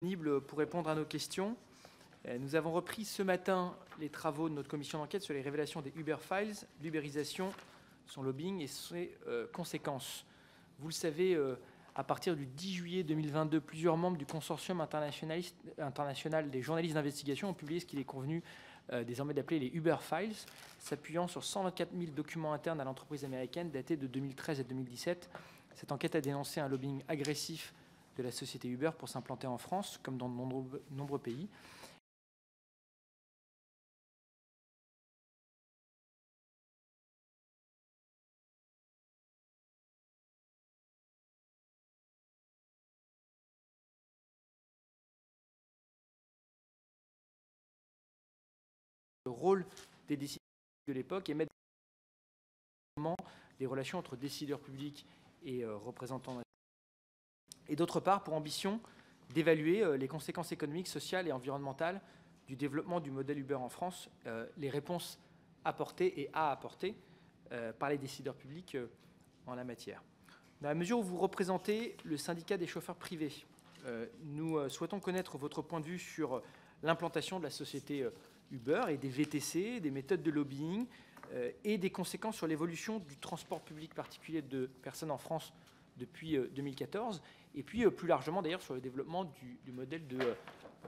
Disponible pour répondre à nos questions. Nous avons repris ce matin les travaux de notre commission d'enquête sur les révélations des Uber Files, l'ubérisation, son lobbying et ses conséquences. Vous le savez, à partir du 10 juillet 2022, plusieurs membres du consortium international des journalistes d'investigation ont publié ce qu'il est convenu désormais d'appeler les Uber Files, s'appuyant sur 124 000 documents internes à l'entreprise américaine datés de 2013 et 2017. Cette enquête a dénoncé un lobbying agressif de la société Uber pour s'implanter en France, comme dans de nombreux pays. Le rôle des décideurs de l'époque et mettre les relations entre décideurs publics et représentants, et d'autre part pour ambition d'évaluer les conséquences économiques, sociales et environnementales du développement du modèle Uber en France, les réponses apportées et à apporter par les décideurs publics en la matière. Dans la mesure où vous représentez le syndicat des chauffeurs privés, nous souhaitons connaître votre point de vue sur l'implantation de la société Uber et des VTC, des méthodes de lobbying et des conséquences sur l'évolution du transport public particulier de personnes en France depuis 2014, et puis plus largement d'ailleurs sur le développement du modèle de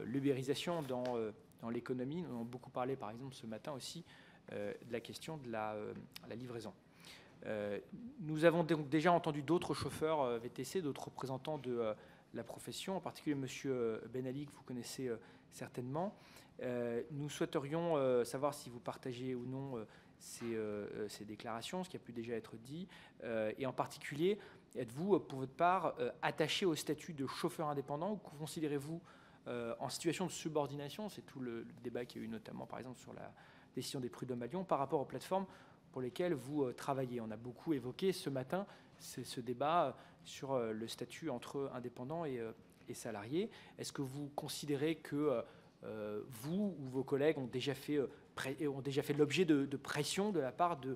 l'ubérisation dans l'économie. Nous avons beaucoup parlé par exemple ce matin aussi de la question de la livraison. Nous avons donc déjà entendu d'autres chauffeurs VTC, d'autres représentants de la profession, en particulier M. Ben Ali, que vous connaissez certainement. Nous souhaiterions savoir si vous partagez ou non ces déclarations, ce qui a pu déjà être dit, et en particulier, êtes-vous pour votre part attaché au statut de chauffeur indépendant ou considérez-vous en situation de subordination, c'est tout le débat qu'il y a eu notamment par exemple sur la décision des prud'hommes à Lyon, par rapport aux plateformes pour lesquelles vous travaillez. On a beaucoup évoqué ce matin ce débat sur le statut entre indépendants et salariés. Est-ce que vous considérez que vous ou vos collègues ont déjà fait l'objet de pression de la part de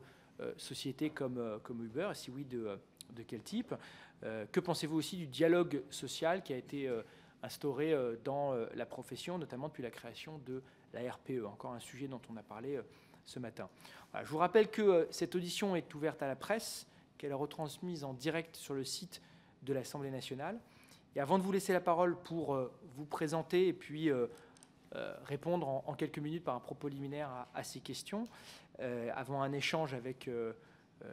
sociétés comme Uber, et si oui, de quel type? Que pensez-vous aussi du dialogue social qui a été instauré dans la profession, notamment depuis la création de la RPE, encore un sujet dont on a parlé ce matin. Voilà, je vous rappelle que cette audition est ouverte à la presse, qu'elle est retransmise en direct sur le site de l'Assemblée nationale. Et avant de vous laisser la parole pour vous présenter et puis répondre en quelques minutes par un propos liminaire à ces questions, avant un échange avec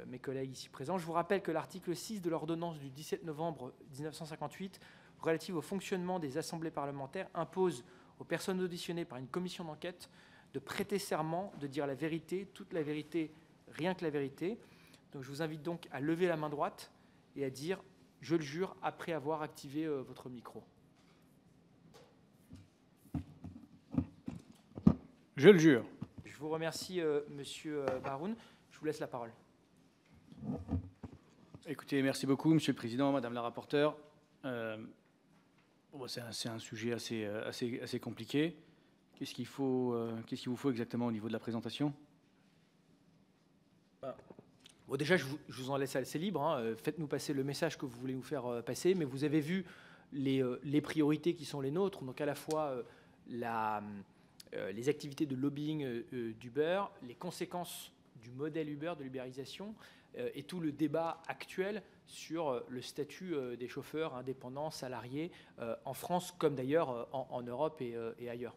mes collègues ici présents, je vous rappelle que l'article 6 de l'ordonnance du 17 novembre 1958 relative au fonctionnement des assemblées parlementaires impose aux personnes auditionnées par une commission d'enquête de prêter serment, de dire la vérité, toute la vérité, rien que la vérité. Donc je vous invite donc à lever la main droite et à dire « je le jure » après avoir activé votre micro. Je le jure. Je vous remercie, Monsieur Baroun. Je vous laisse la parole. Écoutez, merci beaucoup, Monsieur le Président, Madame la rapporteure. C'est un sujet assez compliqué. Qu'est-ce qu'il vous faut exactement au niveau de la présentation? Bon, déjà, je vous en laisse assez libre. Hein. Faites-nous passer le message que vous voulez nous faire passer. Mais vous avez vu les priorités qui sont les nôtres. Donc à la fois les activités de lobbying d'Uber, les conséquences du modèle Uber, de l'ubérisation, et tout le débat actuel sur le statut des chauffeurs indépendants, salariés, en France comme d'ailleurs en Europe et ailleurs.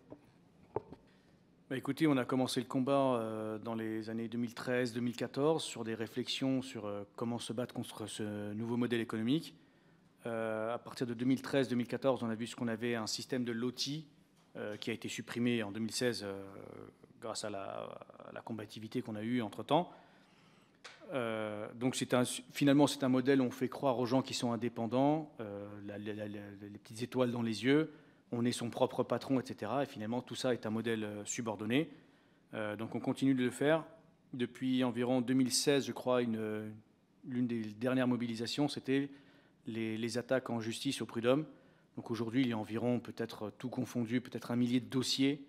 Écoutez, on a commencé le combat dans les années 2013-2014 sur des réflexions sur comment se battre contre ce nouveau modèle économique. À partir de 2013-2014, on a vu ce qu'on avait un système de LOTI qui a été supprimé en 2016 grâce à la combativité qu'on a eue entre-temps. Donc finalement, c'est un modèle où on fait croire aux gens qui sont indépendants, les petites étoiles dans les yeux, on est son propre patron, etc. Et finalement, tout ça est un modèle subordonné. Donc on continue de le faire. Depuis environ 2016, je crois, l'une des dernières mobilisations, c'était les attaques en justice au prud'homme. Donc aujourd'hui, il y a environ, peut-être tout confondu, peut-être 1 millier de dossiers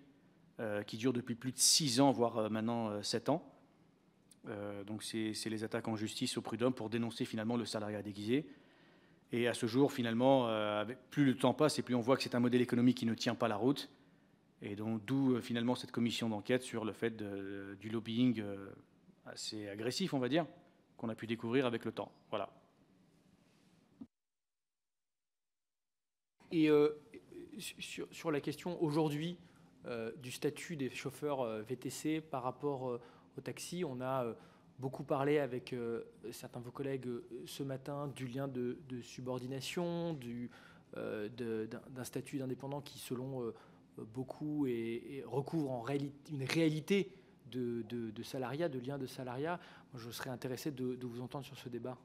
qui durent depuis plus de 6 ans, voire maintenant 7 ans. Donc c'est les attaques en justice au prud'homme pour dénoncer finalement le salariat déguisé. Et à ce jour, finalement, plus le temps passe et plus on voit que c'est un modèle économique qui ne tient pas la route. Et donc, d'où finalement cette commission d'enquête sur le fait du lobbying assez agressif, on va dire, qu'on a pu découvrir avec le temps. Voilà. Et sur la question aujourd'hui du statut des chauffeurs VTC par rapport aux taxis, on a beaucoup parlé avec certains de vos collègues ce matin du lien de subordination, d'un statut d'indépendant qui, selon beaucoup, recouvre en réalité une réalité de salariat, de lien de salariat. Moi, je serais intéressé de vous entendre sur ce débat.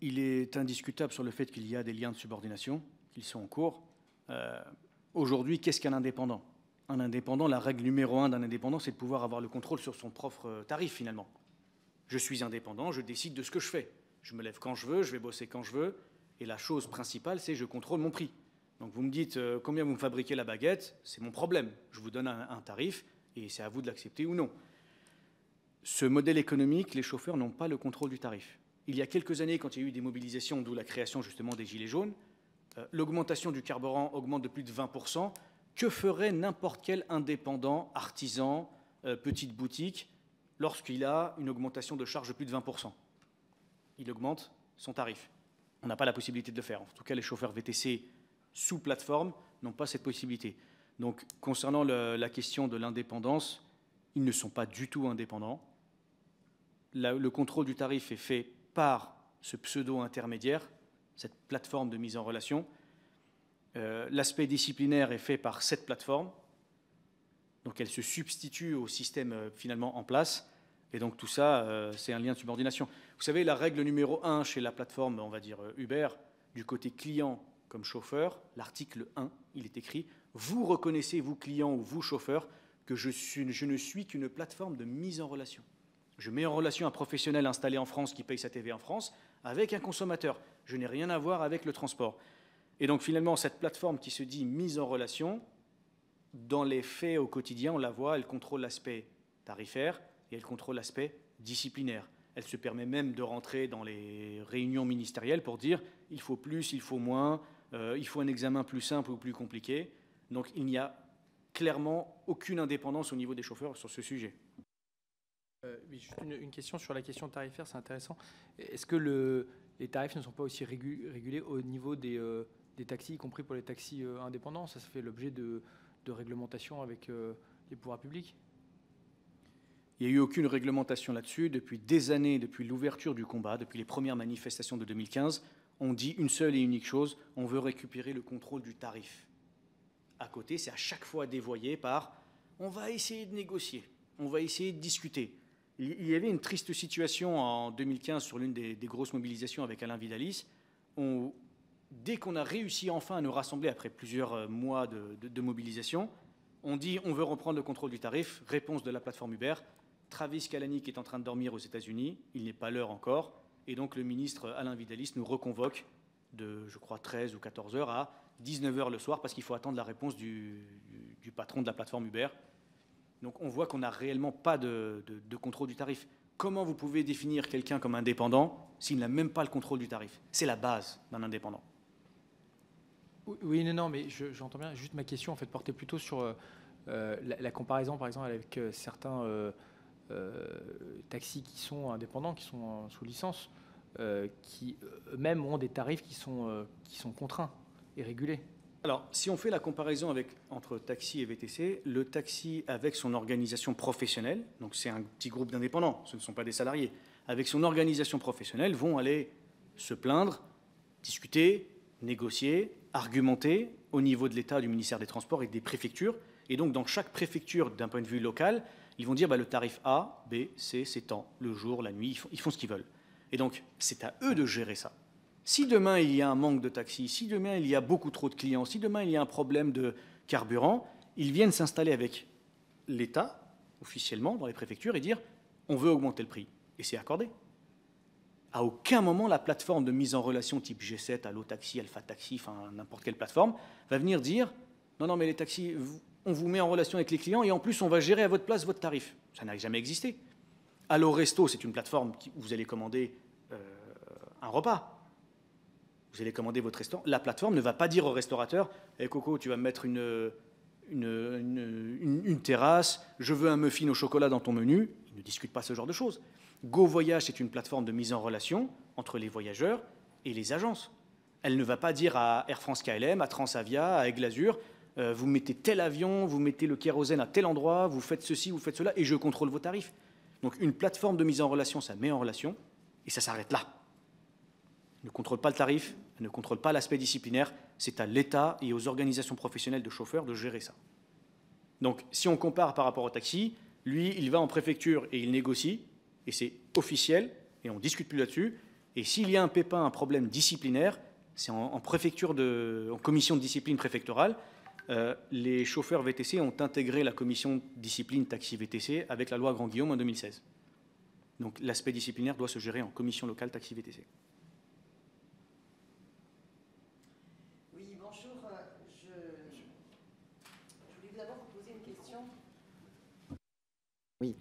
Il est indiscutable sur le fait qu'il y a des liens de subordination, qu'ils sont en cours. Aujourd'hui, qu'est-ce qu'un indépendant? Un indépendant, la règle numéro 1 d'un indépendant, c'est de pouvoir avoir le contrôle sur son propre tarif, finalement. Je suis indépendant, je décide de ce que je fais. Je me lève quand je veux, je vais bosser quand je veux. Et la chose principale, c'est que je contrôle mon prix. Donc vous me dites combien vous me fabriquez la baguette, c'est mon problème. Je vous donne un tarif et c'est à vous de l'accepter ou non. Ce modèle économique, les chauffeurs n'ont pas le contrôle du tarif. Il y a quelques années, quand il y a eu des mobilisations, d'où la création justement des Gilets jaunes, l'augmentation du carburant augmente de plus de 20%. Que ferait n'importe quel indépendant, artisan, petite boutique, lorsqu'il a une augmentation de charge de plus de 20%? Il augmente son tarif. On n'a pas la possibilité de le faire. En tout cas, les chauffeurs VTC sous plateforme n'ont pas cette possibilité. Donc, concernant la question de l'indépendance, ils ne sont pas du tout indépendants. Le contrôle du tarif est fait par ce pseudo-intermédiaire, cette plateforme de mise en relation. L'aspect disciplinaire est fait par cette plateforme. Donc elle se substitue au système finalement en place. Et donc tout ça, c'est un lien de subordination. Vous savez, la règle numéro 1 chez la plateforme, on va dire Uber, du côté client comme chauffeur, l'article 1, il est écrit « Vous reconnaissez, vous clients ou vous chauffeurs, que je ne suis qu'une plateforme de mise en relation. Je mets en relation un professionnel installé en France qui paye sa TV en France avec un consommateur. Je n'ai rien à voir avec le transport. » Et donc finalement, cette plateforme qui se dit mise en relation, dans les faits au quotidien, on la voit, elle contrôle l'aspect tarifaire et elle contrôle l'aspect disciplinaire. Elle se permet même de rentrer dans les réunions ministérielles pour dire il faut plus, il faut moins, il faut un examen plus simple ou plus compliqué. Donc il n'y a clairement aucune indépendance au niveau des chauffeurs sur ce sujet. Juste une question sur la question tarifaire, c'est intéressant. Est-ce que les tarifs ne sont pas aussi régulés au niveau des taxis, y compris pour les taxis indépendants? Ça fait l'objet de réglementation avec les pouvoirs publics? Il n'y a eu aucune réglementation là-dessus. Depuis des années, depuis l'ouverture du combat, depuis les premières manifestations de 2015, on dit une seule et unique chose, on veut récupérer le contrôle du tarif. À côté, c'est à chaque fois dévoyé par « on va essayer de négocier, on va essayer de discuter ». Il y avait une triste situation en 2015 sur l'une des grosses mobilisations avec Alain Vidalis. Dès qu'on a réussi enfin à nous rassembler après plusieurs mois de mobilisation, on dit on veut reprendre le contrôle du tarif. Réponse de la plateforme Uber. Travis Kalanick est en train de dormir aux États-Unis. Il n'est pas l'heure encore. Et donc le ministre Alain Vidalis nous reconvoque de, je crois, 13 ou 14 heures à 19 heures le soir parce qu'il faut attendre la réponse du patron de la plateforme Uber. Donc on voit qu'on n'a réellement pas de contrôle du tarif. Comment vous pouvez définir quelqu'un comme indépendant s'il n'a même pas le contrôle du tarif? C'est la base d'un indépendant. Oui, non, mais j'entends bien. Juste ma question, en fait, portait plutôt sur la comparaison, par exemple, avec certains taxis qui sont indépendants, qui sont sous licence, qui eux-mêmes ont des tarifs qui sont contraints et régulés. Alors, si on fait la comparaison entre taxi et VTC, le taxi avec son organisation professionnelle, donc c'est un petit groupe d'indépendants, ce ne sont pas des salariés, avec son organisation professionnelle, vont aller se plaindre, discuter, négocier, argumenter au niveau de l'État, du ministère des Transports et des préfectures. Et donc, dans chaque préfecture, d'un point de vue local, ils vont dire le tarif A, B, C, c'est tant, le jour, la nuit, ils font ce qu'ils veulent. Et donc, c'est à eux de gérer ça. Si demain, il y a un manque de taxis, si demain, il y a beaucoup trop de clients, si demain, il y a un problème de carburant, ils viennent s'installer avec l'État, officiellement, dans les préfectures, et dire on veut augmenter le prix. Et c'est accordé. À aucun moment, la plateforme de mise en relation type G7, Allo Taxi, Alpha Taxi, enfin n'importe quelle plateforme, va venir dire non, mais les taxis, on vous met en relation avec les clients et en plus, on va gérer à votre place votre tarif. Ça n'a jamais existé. Allo Resto, c'est une plateforme où vous allez commander un repas. Vous allez commander votre restaurant. La plateforme ne va pas dire au restaurateur « Hey Coco, tu vas me mettre une terrasse, je veux un muffin au chocolat dans ton menu ». Ils ne discutent pas ce genre de choses. GoVoyage, c'est une plateforme de mise en relation entre les voyageurs et les agences. Elle ne va pas dire à Air France KLM, à Transavia, à Aigle Azur, vous mettez tel avion, vous mettez le kérosène à tel endroit, vous faites ceci, vous faites cela, et je contrôle vos tarifs. Donc une plateforme de mise en relation, ça met en relation, et ça s'arrête là. Elle ne contrôle pas le tarif, elle ne contrôle pas l'aspect disciplinaire, c'est à l'État et aux organisations professionnelles de chauffeurs de gérer ça. Donc si on compare par rapport au taxi, lui, il va en préfecture et il négocie, et c'est officiel, et on ne discute plus là-dessus, et s'il y a un pépin, un problème disciplinaire, c'est en commission de discipline préfectorale. Les chauffeurs VTC ont intégré la commission de discipline taxi VTC avec la loi Grand-Guillaume en 2016. Donc l'aspect disciplinaire doit se gérer en commission locale taxi VTC. Oui, bonjour. Je voulais d'abord vous poser une question. Oui.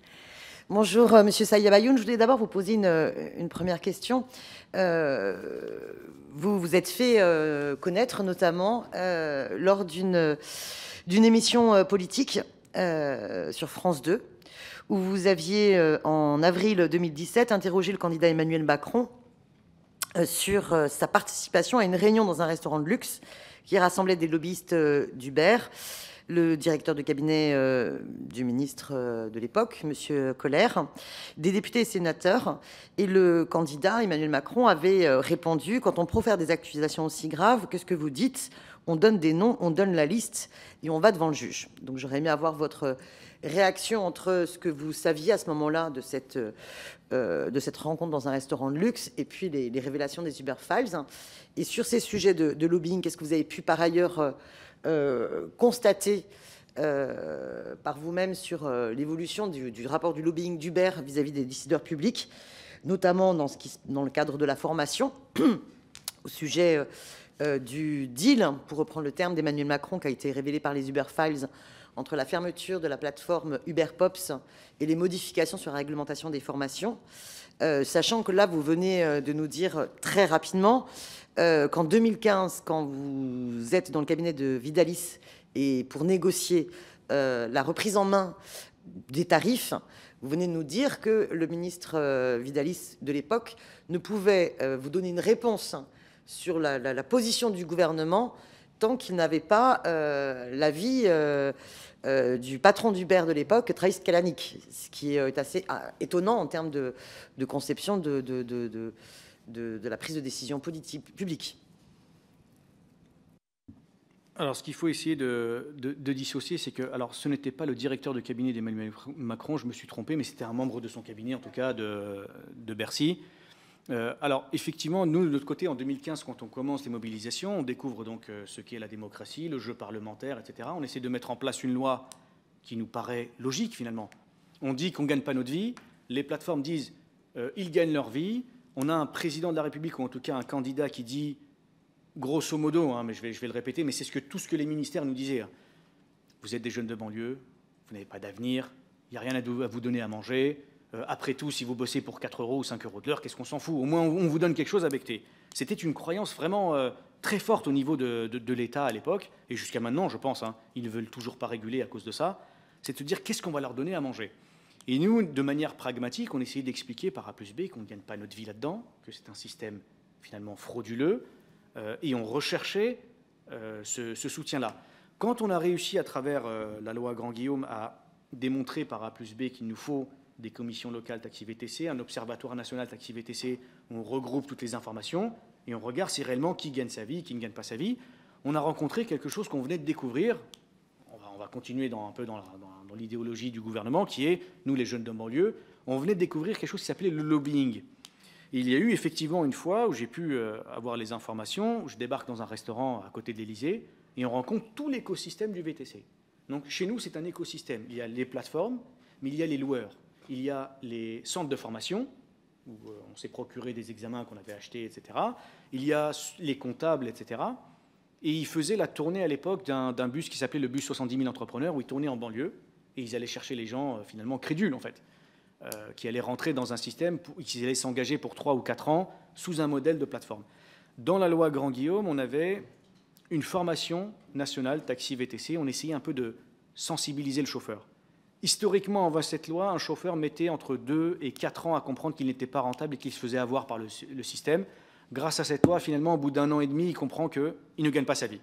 Bonjour, Monsieur Saïd-Abayoun. Je voulais d'abord vous poser une première question. Vous vous êtes fait connaître notamment lors d'une émission politique sur France 2, où vous aviez, en avril 2017, interrogé le candidat Emmanuel Macron sur sa participation à une réunion dans un restaurant de luxe qui rassemblait des lobbyistes d'Uber, le directeur de cabinet du ministre de l'époque, M. Colère, des députés et sénateurs. Et le candidat, Emmanuel Macron, avait répondu « Quand on profère des accusations aussi graves, qu'est-ce que vous dites? On donne des noms, on donne la liste et on va devant le juge. » Donc j'aurais aimé avoir votre réaction entre ce que vous saviez à ce moment-là de cette rencontre dans un restaurant de luxe et puis les révélations des Uber Files. Et sur ces sujets de lobbying, qu'est-ce que vous avez pu par ailleurs constater par vous-même sur l'évolution du rapport du lobbying d'Uber vis-à-vis des décideurs publics, notamment dans le cadre de la formation, au sujet du deal, pour reprendre le terme d'Emmanuel Macron, qui a été révélé par les Uber Files, entre la fermeture de la plateforme Uber Pops et les modifications sur la réglementation des formations, sachant que là, vous venez de nous dire très rapidement qu'en 2015, quand vous êtes dans le cabinet de Vidalis et pour négocier la reprise en main des tarifs, vous venez de nous dire que le ministre Vidalis de l'époque ne pouvait vous donner une réponse sur la position du gouvernement tant qu'il n'avait pas l'avis du patron d'Uber de l'époque, Travis Kalanick, ce qui est assez étonnant en termes de conception de la prise de décision politique publique. Alors, ce qu'il faut essayer de dissocier, c'est que ce n'était pas le directeur de cabinet d'Emmanuel Macron, je me suis trompé, mais c'était un membre de son cabinet, en tout cas de Bercy. Alors, effectivement, nous, de notre côté, en 2015, quand on commence les mobilisations, on découvre donc ce qu'est la démocratie, le jeu parlementaire, etc. On essaie de mettre en place une loi qui nous paraît logique, finalement. On dit qu'on ne gagne pas notre vie, les plateformes disent ils gagnent leur vie. On a un président de la République, ou en tout cas un candidat qui dit, grosso modo, mais je vais le répéter, mais c'est tout ce que les ministères nous disaient. Vous êtes des jeunes de banlieue, vous n'avez pas d'avenir, il n'y a rien à vous donner à manger. Après tout, si vous bossez pour 4 € ou 5 € de l'heure, qu'est-ce qu'on s'en fout? Au moins, on vous donne quelque chose à becqueter. C'était une croyance vraiment très forte au niveau de l'État à l'époque, et jusqu'à maintenant, je pense. Ils ne veulent toujours pas réguler à cause de ça. C'est de se dire, qu'est-ce qu'on va leur donner à manger? Et nous, de manière pragmatique, on essayait d'expliquer par A plus B qu'on ne gagne pas notre vie là-dedans, que c'est un système finalement frauduleux, et on recherchait ce soutien-là. Quand on a réussi, à travers la loi Grand-Guillaume, à démontrer par A plus B qu'il nous faut des commissions locales taxi VTC, un observatoire national taxi VTC, où on regroupe toutes les informations et on regarde si réellement qui gagne sa vie, qui ne gagne pas sa vie. On a rencontré quelque chose qu'on venait de découvrir. On va continuer un peu dans l'idéologie du gouvernement, qui est, nous les jeunes de banlieue, on venait de découvrir quelque chose qui s'appelait le lobbying. Et il y a eu effectivement une fois où j'ai pu avoir les informations, où je débarque dans un restaurant à côté de l'Élysée et on rencontre tout l'écosystème du VTC. Donc chez nous, c'est un écosystème. Il y a les plateformes, mais il y a les loueurs. Il y a les centres de formation, où on s'est procuré des examens qu'on avait achetés, etc. Il y a les comptables, etc. Et ils faisaient la tournée à l'époque d'un bus qui s'appelait le bus 70 000 entrepreneurs, où ils tournaient en banlieue, et ils allaient chercher les gens finalement crédules, en fait. qui allaient rentrer dans un système, qui allaient s'engager pour 3 ou 4 ans sous un modèle de plateforme. Dans la loi Grand-Guillaume, on avait une formation nationale taxi VTC. On essayait un peu de sensibiliser le chauffeur. Historiquement, avant cette loi, un chauffeur mettait entre 2 et 4 ans à comprendre qu'il n'était pas rentable et qu'il se faisait avoir par le système. Grâce à cette loi, finalement, au bout d'1 an et demi, il comprend qu'il ne gagne pas sa vie.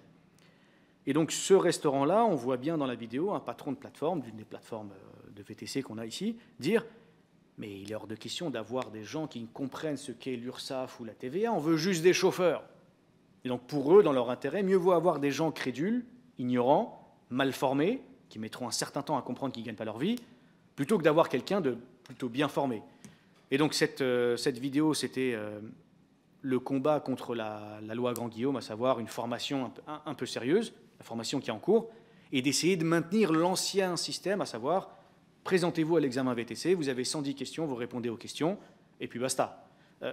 Et donc, ce restaurant-là, on voit bien dans la vidéo un patron de plateforme, d'une des plateformes de VTC qu'on a ici, dire « Mais il est hors de question d'avoir des gens qui comprennent ce qu'est l'URSSAF ou la TVA, on veut juste des chauffeurs. » Et donc, pour eux, dans leur intérêt, mieux vaut avoir des gens crédules, ignorants, mal formés, qui mettront un certain temps à comprendre qu'ils ne gagnent pas leur vie, plutôt que d'avoir quelqu'un de plutôt bien formé. Et donc, cette vidéo, c'était le combat contre la loi Grand-Guillaume, à savoir une formation un peu sérieuse, la formation qui est en cours, et d'essayer de maintenir l'ancien système, à savoir, présentez-vous à l'examen VTC, vous avez 110 questions, vous répondez aux questions, et puis basta.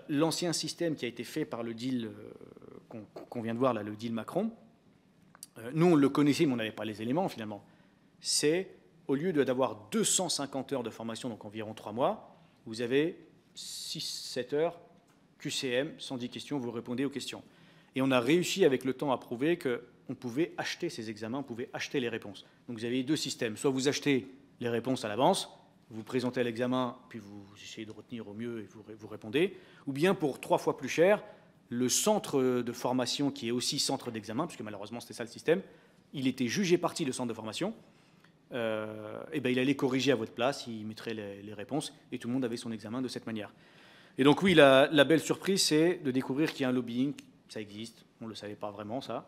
L'ancien système qui a été fait par le deal qu'on vient de voir, là, le deal Macron, nous, on le connaissait, mais on n'avait pas les éléments, finalement. C'est, au lieu d'avoir 250 heures de formation, donc environ 3 mois, vous avez 6-7 heures QCM, 110 questions, vous répondez aux questions. Et on a réussi avec le temps à prouver qu'on pouvait acheter ces examens, on pouvait acheter les réponses. Donc vous avez 2 systèmes. Soit vous achetez les réponses à l'avance, vous présentez à l'examen, puis vous essayez de retenir au mieux et vous répondez. Ou bien pour 3 fois plus cher, le centre de formation, qui est aussi centre d'examen, puisque malheureusement c'était ça le système, il était jugé partie, le centre de formation, et ben il allait corriger à votre place, il mettrait les réponses, et tout le monde avait son examen de cette manière. Et donc oui, la belle surprise, c'est de découvrir qu'il y a un lobbying, ça existe, on ne le savait pas vraiment ça.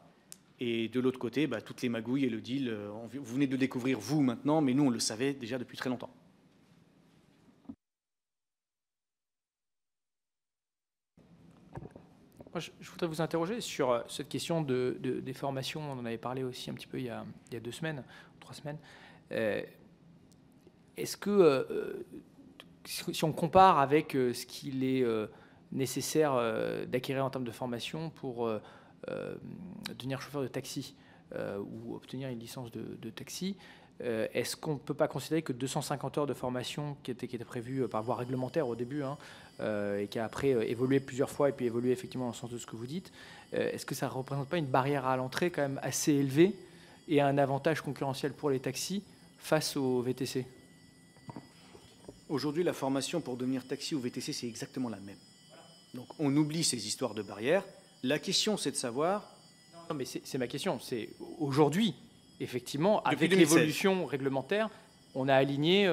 Et de l'autre côté, bah, toutes les magouilles et le deal, vous venez de découvrir vous maintenant, mais nous on le savait déjà depuis très longtemps. Moi, je voudrais vous interroger sur cette question des formations. On en avait parlé aussi un petit peu il y a 2 semaines, 3 semaines. Est-ce que, si on compare avec ce qu'il est nécessaire d'acquérir en termes de formation pour devenir chauffeur de taxi ou obtenir une licence de taxi, est-ce qu'on ne peut pas considérer que 250 heures de formation qui était prévue par voie réglementaire au début, et qui a après évolué plusieurs fois et puis évolué effectivement dans le sens de ce que vous dites, est-ce que ça ne représente pas une barrière à l'entrée quand même assez élevée et un avantage concurrentiel pour les taxis face aux VTC? Aujourd'hui, la formation pour devenir taxi ou VTC, c'est exactement la même. Donc on oublie ces histoires de barrières. La question, c'est de savoir... Non, mais c'est ma question. C'est aujourd'hui, effectivement, Depuis avec 2016. l'évolution réglementaire, on a aligné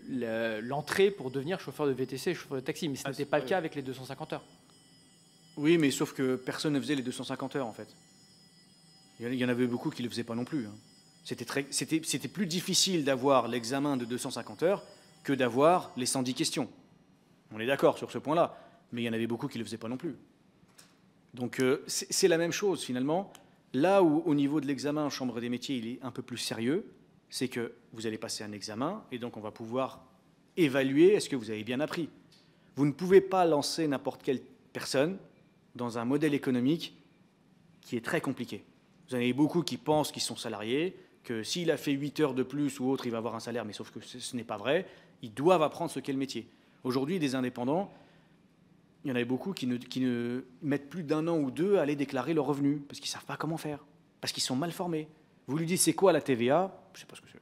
l'entrée pour devenir chauffeur de VTC et chauffeur de taxi. Mais ce n'était pas le cas avec les 250 heures. Oui, mais sauf que personne ne faisait les 250 heures, en fait. Il y en avait beaucoup qui ne le faisaient pas non plus. C'était plus difficile d'avoir l'examen de 250 heures que d'avoir les 110 questions. On est d'accord sur ce point-là, mais il y en avait beaucoup qui ne le faisaient pas non plus. Donc c'est la même chose, finalement. Là où, au niveau de l'examen en Chambre des métiers, il est un peu plus sérieux, c'est que vous allez passer un examen, et donc on va pouvoir évaluer est-ce que vous avez bien appris. Vous ne pouvez pas lancer n'importe quelle personne dans un modèle économique qui est très compliqué. Vous en avez beaucoup qui pensent qu'ils sont salariés, que s'il a fait 8 heures de plus ou autre, il va avoir un salaire, mais sauf que ce n'est pas vrai. Ils doivent apprendre ce qu'est le métier. Aujourd'hui, des indépendants, il y en avait beaucoup qui ne mettent plus d'1 an ou 2 à aller déclarer leurs revenus, parce qu'ils ne savent pas comment faire, parce qu'ils sont mal formés. Vous lui dites c'est quoi la TVA, je ne sais pas ce que c'est.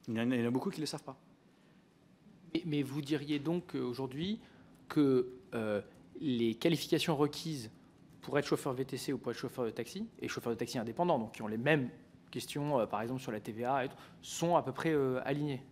Il y en a beaucoup qui ne le savent pas. Mais vous diriez donc aujourd'hui que les qualifications requises pour être chauffeur VTC ou pour être chauffeur de taxi, et chauffeur de taxi indépendant, donc qui ont les mêmes questions, par exemple sur la TVA, et tout, sont à peu près alignées?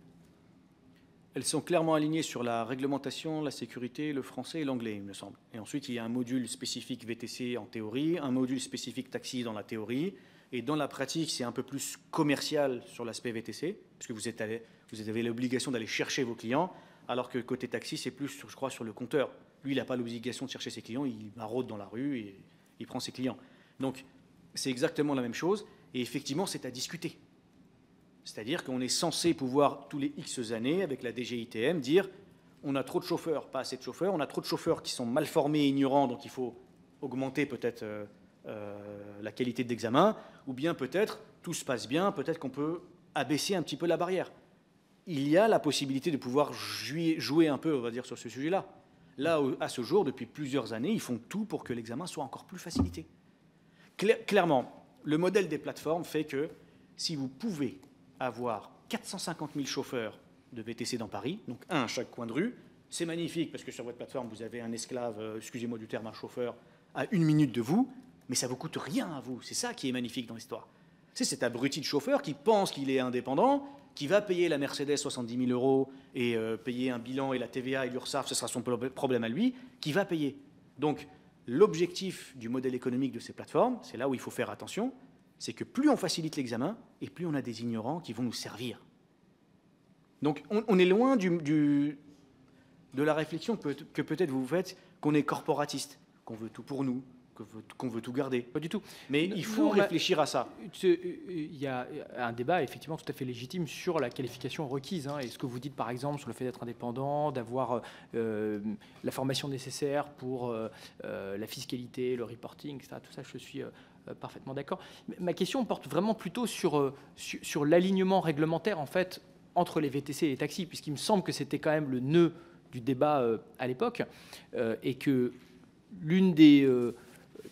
Elles sont clairement alignées sur la réglementation, la sécurité, le français et l'anglais, il me semble. Et ensuite, il y a un module spécifique VTC en théorie, un module spécifique taxi dans la théorie. Et dans la pratique, c'est un peu plus commercial sur l'aspect VTC, puisque vous avez l'obligation d'aller chercher vos clients, alors que côté taxi, c'est plus, je crois, sur le compteur. Lui, il n'a pas l'obligation de chercher ses clients, il maraude dans la rue et il prend ses clients. Donc, c'est exactement la même chose. Et effectivement, c'est à discuter. C'est-à-dire qu'on est censé pouvoir, tous les X années, avec la DGITM, dire on a trop de chauffeurs, pas assez de chauffeurs, on a trop de chauffeurs qui sont mal formés et ignorants, donc il faut augmenter peut-être la qualité de l'examen, ou bien peut-être, tout se passe bien, peut-être qu'on peut abaisser un petit peu la barrière. il y a la possibilité de pouvoir jouer un peu, on va dire, sur ce sujet-là. Là, à ce jour, depuis plusieurs années, ils font tout pour que l'examen soit encore plus facilité. Clairement, le modèle des plateformes fait que si vous pouvez avoir 450 000 chauffeurs de VTC dans Paris, donc un à chaque coin de rue, c'est magnifique parce que sur votre plateforme, vous avez un esclave, excusez-moi du terme, un chauffeur, à 1 minute de vous, mais ça ne vous coûte rien à vous. C'est ça qui est magnifique dans l'histoire. C'est cet abruti de chauffeur qui pense qu'il est indépendant, qui va payer la Mercedes 70 000 € et payer un bilan et la TVA et l'URSSAF, ce sera son problème à lui, qui va payer. Donc, l'objectif du modèle économique de ces plateformes, c'est là où il faut faire attention, c'est que plus on facilite l'examen et plus on a des ignorants qui vont nous servir. Donc, on est loin de la réflexion que peut-être vous faites, qu'on est corporatiste, qu'on veut tout pour nous, qu'on veut tout garder. Pas du tout. Mais il faut réfléchir à ça. Il y a un débat effectivement tout à fait légitime sur la qualification requise. Et ce que vous dites par exemple sur le fait d'être indépendant, d'avoir la formation nécessaire pour la fiscalité, le reporting, etc. Tout ça, je suis parfaitement d'accord. Ma question porte vraiment plutôt sur l'alignement réglementaire en fait entre les VTC et les taxis, puisqu'il me semble que c'était quand même le nœud du débat à l'époque, et que l'une des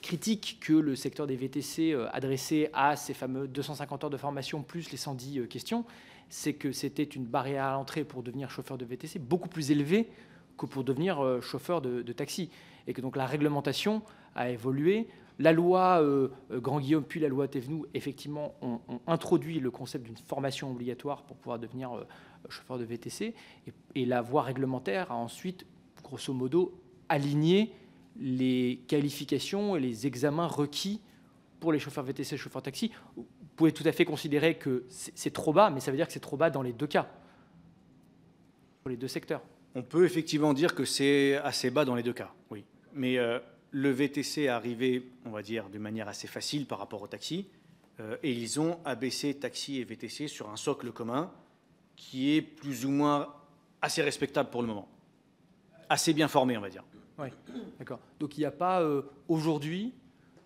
critiques que le secteur des VTC adressait à ces fameux 250 heures de formation plus les 110 questions, c'est que c'était une barrière à l'entrée pour devenir chauffeur de VTC beaucoup plus élevée que pour devenir chauffeur de taxi. Et que donc la réglementation a évolué. La loi Grand Guillaume puis la loi Thévenoud, effectivement, ont introduit le concept d'une formation obligatoire pour pouvoir devenir chauffeur de VTC. Et la voie réglementaire a ensuite, grosso modo, aligné les qualifications et les examens requis pour les chauffeurs VTC et chauffeurs taxi. Vous pouvez tout à fait considérer que c'est trop bas, mais ça veut dire que c'est trop bas dans les deux cas, pour les deux secteurs. On peut effectivement dire que c'est assez bas dans les deux cas, oui. Mais le VTC est arrivé, on va dire, de manière assez facile par rapport au taxi, et ils ont abaissé taxi et VTC sur un socle commun qui est plus ou moins assez respectable pour le moment. Assez bien formé, on va dire. Oui, d'accord. Donc il n'y a pas aujourd'hui,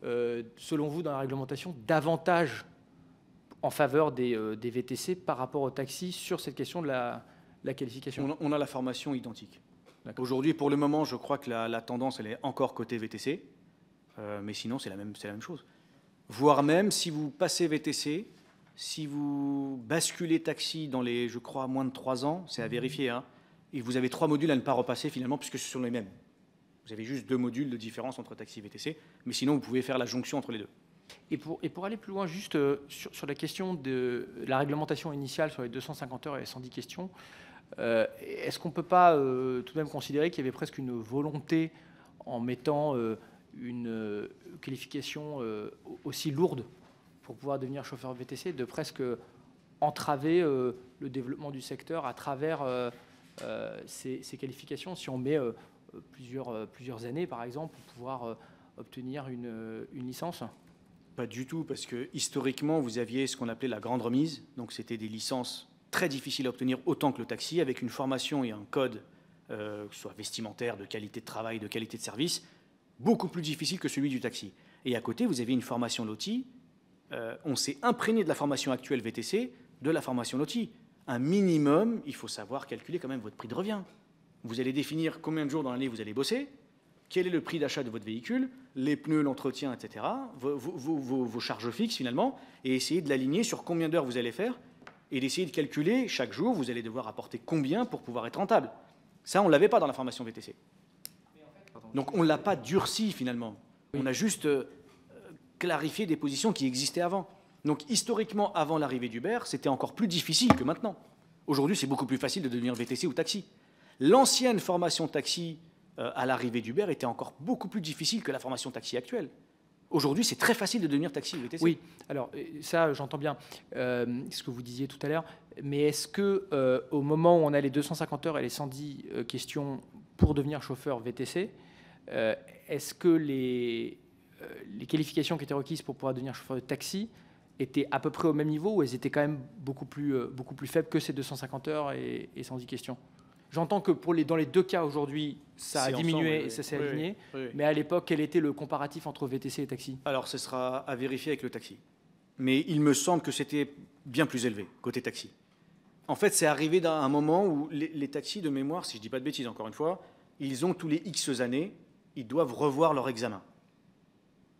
selon vous, dans la réglementation, davantage en faveur des VTC par rapport aux taxis sur cette question de la qualification? On a la formation identique. Aujourd'hui, pour le moment, je crois que la tendance, elle est encore côté VTC, mais sinon, c'est la même chose. Voire même, si vous passez VTC, si vous basculez taxi dans les, je crois, moins de 3 ans, c'est à vérifier, hein, et vous avez 3 modules à ne pas repasser finalement, puisque ce sont les mêmes. Vous avez juste 2 modules de différence entre taxi et VTC, mais sinon, vous pouvez faire la jonction entre les deux. Et pour aller plus loin, juste sur la question de la réglementation initiale sur les 250 heures et les 110 questions, est-ce qu'on ne peut pas tout de même considérer qu'il y avait presque une volonté, en mettant une qualification aussi lourde pour pouvoir devenir chauffeur VTC, de presque entraver le développement du secteur à travers ces qualifications, si on met plusieurs années, par exemple, pour pouvoir obtenir une licence? Pas du tout, parce que historiquement, vous aviez ce qu'on appelait la grande remise, donc c'était des licences très difficiles à obtenir autant que le taxi, avec une formation et un code, soit vestimentaire, de qualité de travail, de qualité de service, beaucoup plus difficile que celui du taxi. Et à côté, vous avez une formation LOTI. On s'est imprégné de la formation actuelle VTC, de la formation LOTI. Un minimum, il faut savoir calculer quand même votre prix de revient. Vous allez définir combien de jours dans l'année vous allez bosser, quel est le prix d'achat de votre véhicule, les pneus, l'entretien, etc., vos charges fixes finalement, et essayer de l'aligner sur combien d'heures vous allez faire, et d'essayer de calculer chaque jour, vous allez devoir apporter combien pour pouvoir être rentable. Ça, on ne l'avait pas dans la formation VTC. Donc on ne l'a pas durci finalement. On a juste clarifié des positions qui existaient avant. Donc historiquement, avant l'arrivée d'Uber, c'était encore plus difficile que maintenant. Aujourd'hui, c'est beaucoup plus facile de devenir VTC ou taxi. L'ancienne formation taxi à l'arrivée d'Uber était encore beaucoup plus difficile que la formation taxi actuelle. Aujourd'hui, c'est très facile de devenir taxi ou VTC. Oui, alors ça, j'entends bien ce que vous disiez tout à l'heure. Mais est-ce que au moment où on a les 250 heures et les 110 questions pour devenir chauffeur VTC, est-ce que les qualifications qui étaient requises pour pouvoir devenir chauffeur de taxi étaient à peu près au même niveau, ou elles étaient quand même beaucoup plus faibles que ces 250 heures et 110 questions? J'entends que dans les deux cas aujourd'hui, ça a diminué et ça s'est aligné. Oui. Mais à l'époque, quel était le comparatif entre VTC et taxi? Alors, ce sera à vérifier avec le taxi. Mais il me semble que c'était bien plus élevé côté taxi. En fait, c'est arrivé à un moment où les taxis de mémoire, si je ne dis pas de bêtises encore une fois, ils ont tous les X années, ils doivent revoir leur examen.